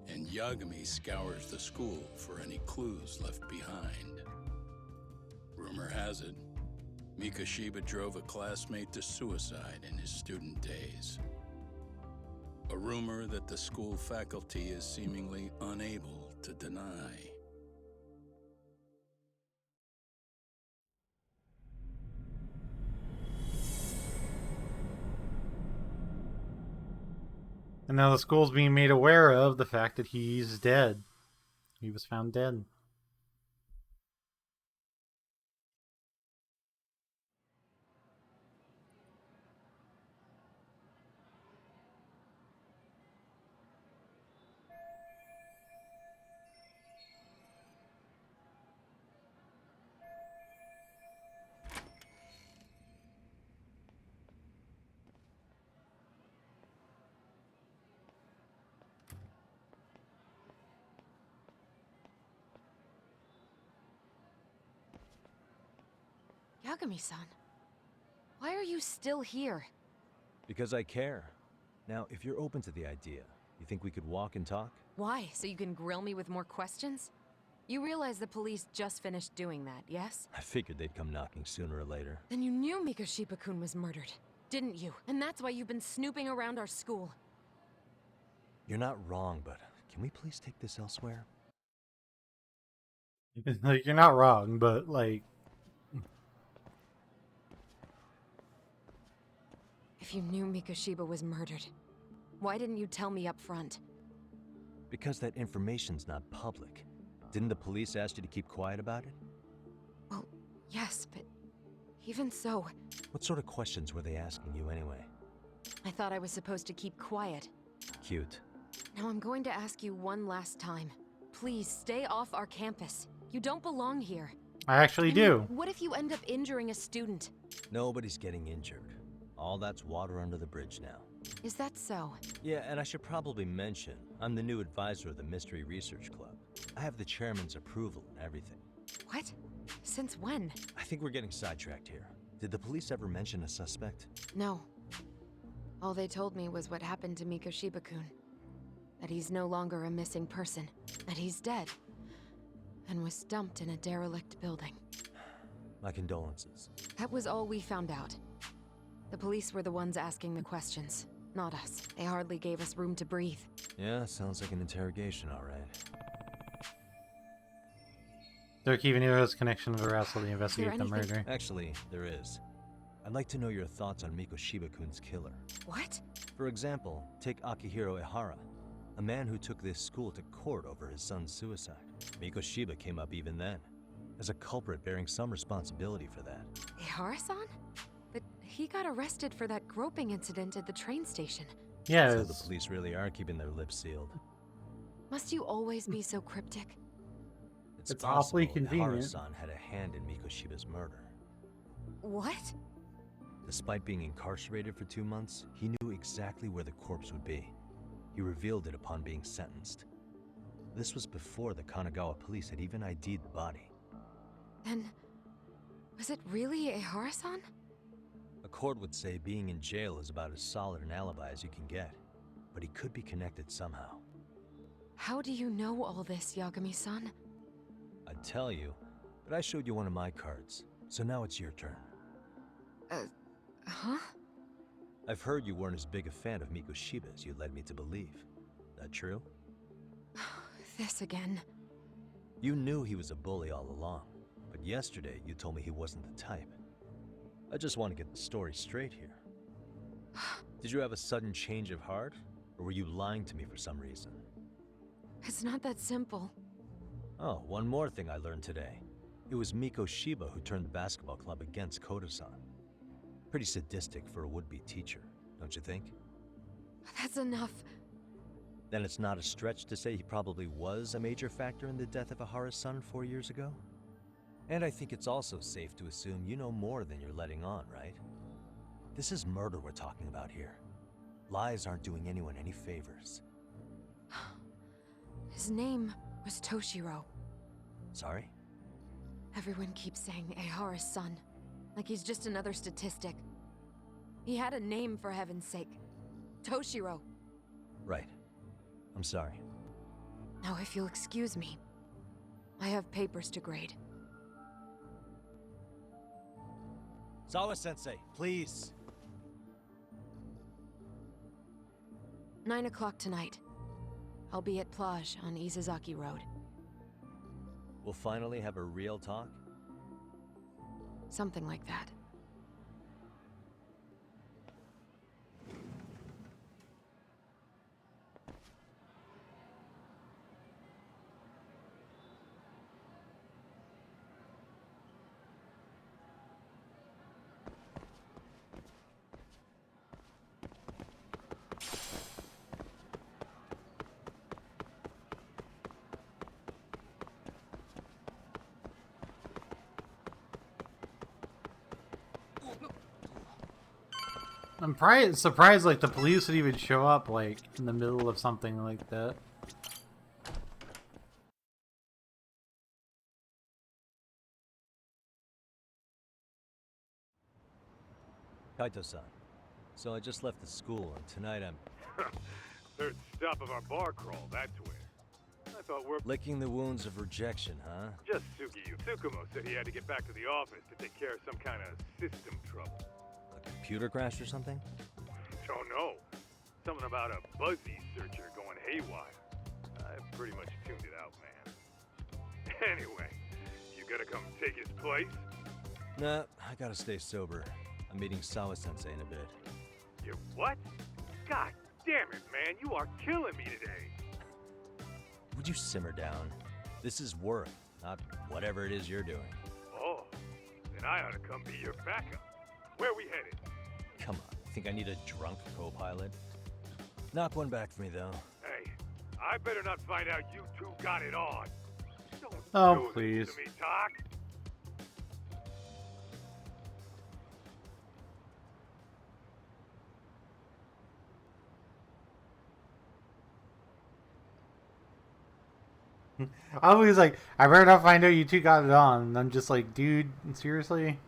And Yagami scours the school for any clues left behind. Rumor has it, Mikoshiba drove a classmate to suicide in his student days. A rumor that the school faculty is seemingly unable to deny. And now the school's being made aware of the fact that he's dead. He was found dead. Yagami-san, why are you still here? Because I care. Now, if you're open to the idea, you think we could walk and talk? Why? So you can grill me with more questions? You realize the police just finished doing that, yes? I figured they'd come knocking sooner or later. Then you knew Mikoshiba-kun was murdered, didn't you? And that's why you've been snooping around our school. You're not wrong, but can we please take this elsewhere? Like, you're not wrong, but like... If you knew Mikoshiba was murdered, why didn't you tell me up front? Because that information's not public. Didn't the police ask you to keep quiet about it? Well, yes, but even so... What sort of questions were they asking you anyway? I thought I was supposed to keep quiet. Cute. Now I'm going to ask you one last time. Please, stay off our campus. You don't belong here. I actually do. What if you end up injuring a student? Nobody's getting injured. All that's water under the bridge now. Is that so? Yeah, and I should probably mention, I'm the new advisor of the Mystery Research Club. I have the chairman's approval and everything. What? Since when? I think we're getting sidetracked here. Did the police ever mention a suspect? No. All they told me was what happened to Mikoshiba-kun. That he's no longer a missing person. That he's dead. And was dumped in a derelict building. My condolences. That was all we found out. The police were the ones asking the questions, not us. They hardly gave us room to breathe. Yeah, sounds like an interrogation, all right. They're keeping Hiro's connection to the rest of the investigate the murder. Actually, there is. I'd like to know your thoughts on Mikoshiba-kun's killer. What? For example, take Akihiro Ehara. A man who took this school to court over his son's suicide. Mikoshiba came up even then, as a culprit bearing some responsibility for that. Ehara-san? But he got arrested for that groping incident at the train station. Yeah. So the police really are keeping their lips sealed. Must you always be so cryptic? It's awfully possible convenient. Ehara-san had a hand in Mikoshiba's murder. What? Despite being incarcerated for 2 months, he knew exactly where the corpse would be. He revealed it upon being sentenced. This was before the Kanagawa police had even ID'd the body. Then, was it really Ehara-san? A court would say being in jail is about as solid an alibi as you can get, but he could be connected somehow. How do you know all this, Yagami-san? I'd tell you, but I showed you one of my cards, so now it's your turn. Huh? I've heard you weren't as big a fan of Mikoshiba as you led me to believe. That true? This again. You knew he was a bully all along, but yesterday you told me he wasn't the type. I just want to get the story straight here. Did you have a sudden change of heart, or were you lying to me for some reason? It's not that simple. Oh, one more thing I learned today. It was Mikoshiba who turned the basketball club against Koda-san. Pretty sadistic for a would-be teacher, don't you think? That's enough. Then it's not a stretch to say he probably was a major factor in the death of Ehara's son 4 years ago? And I think it's also safe to assume you know more than you're letting on, right? This is murder we're talking about here. Lies aren't doing anyone any favors. His name was Toshiro. Sorry? Everyone keeps saying Ehara's son, like he's just another statistic. He had a name, for heaven's sake. Toshiro. Right. I'm sorry. Now, if you'll excuse me, I have papers to grade. Sawa-sensei, please. 9 o'clock tonight. I'll be at Plage on Izazaki Road. We'll finally have a real talk? Something like that. I'm surprised like the police would even show up like in the middle of something like that. Kaito-san. So I just left the school and tonight I'm... Third stop of our bar crawl, that's where. I thought we're... licking the wounds of rejection, huh? Just Sukiyu. Tsukumo said he had to get back to the office to take care of some kind of system trouble. A computer crash or something? Don't know. Something about a Buzzy searcher going haywire. I pretty much tuned it out, man. Anyway, you gotta come take his place? Nah, I gotta stay sober. I'm meeting Sawa-sensei in a bit. You what? God damn it, man. You are killing me today. Would you simmer down? This is work, not whatever it is you're doing. Oh, then I ought to come be your backup. Where we headed? Come on, think I need a drunk co-pilot? Knock one back for me, though. Hey, I better not find out you two got it on. Oh, Do please. this to me, Doc. I was like, I better not find out you two got it on. And I'm just like, dude, seriously?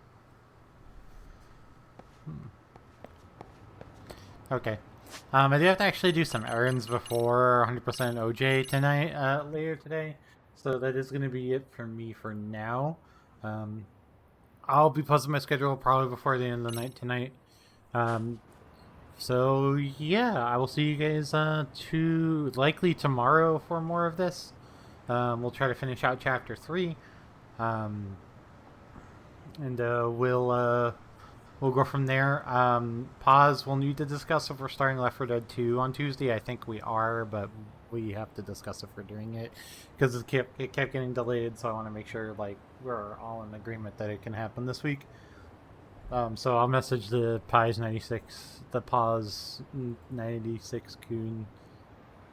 Okay. I do have to actually do some errands before 100% OJ tonight, later today. So that is going to be it for me for now. I'll be posting my schedule probably before the end of the night tonight. So yeah, I will see you guys likely tomorrow for more of this. We'll try to finish out chapter 3. And we'll go from there. Pause. We'll need to discuss if we're starting Left 4 Dead 2 on Tuesday. I think we are, but we have to discuss if we're doing it, because it kept getting delayed. So I want to make sure like we're all in agreement that it can happen this week. So I'll message the Pause 96 Coon,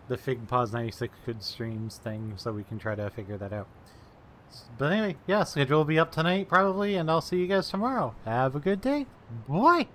the Fig Pause 96 Coon streams thing, so we can try to figure that out. But anyway, yeah, schedule will be up tonight probably, and I'll see you guys tomorrow. Have a good day. Bye.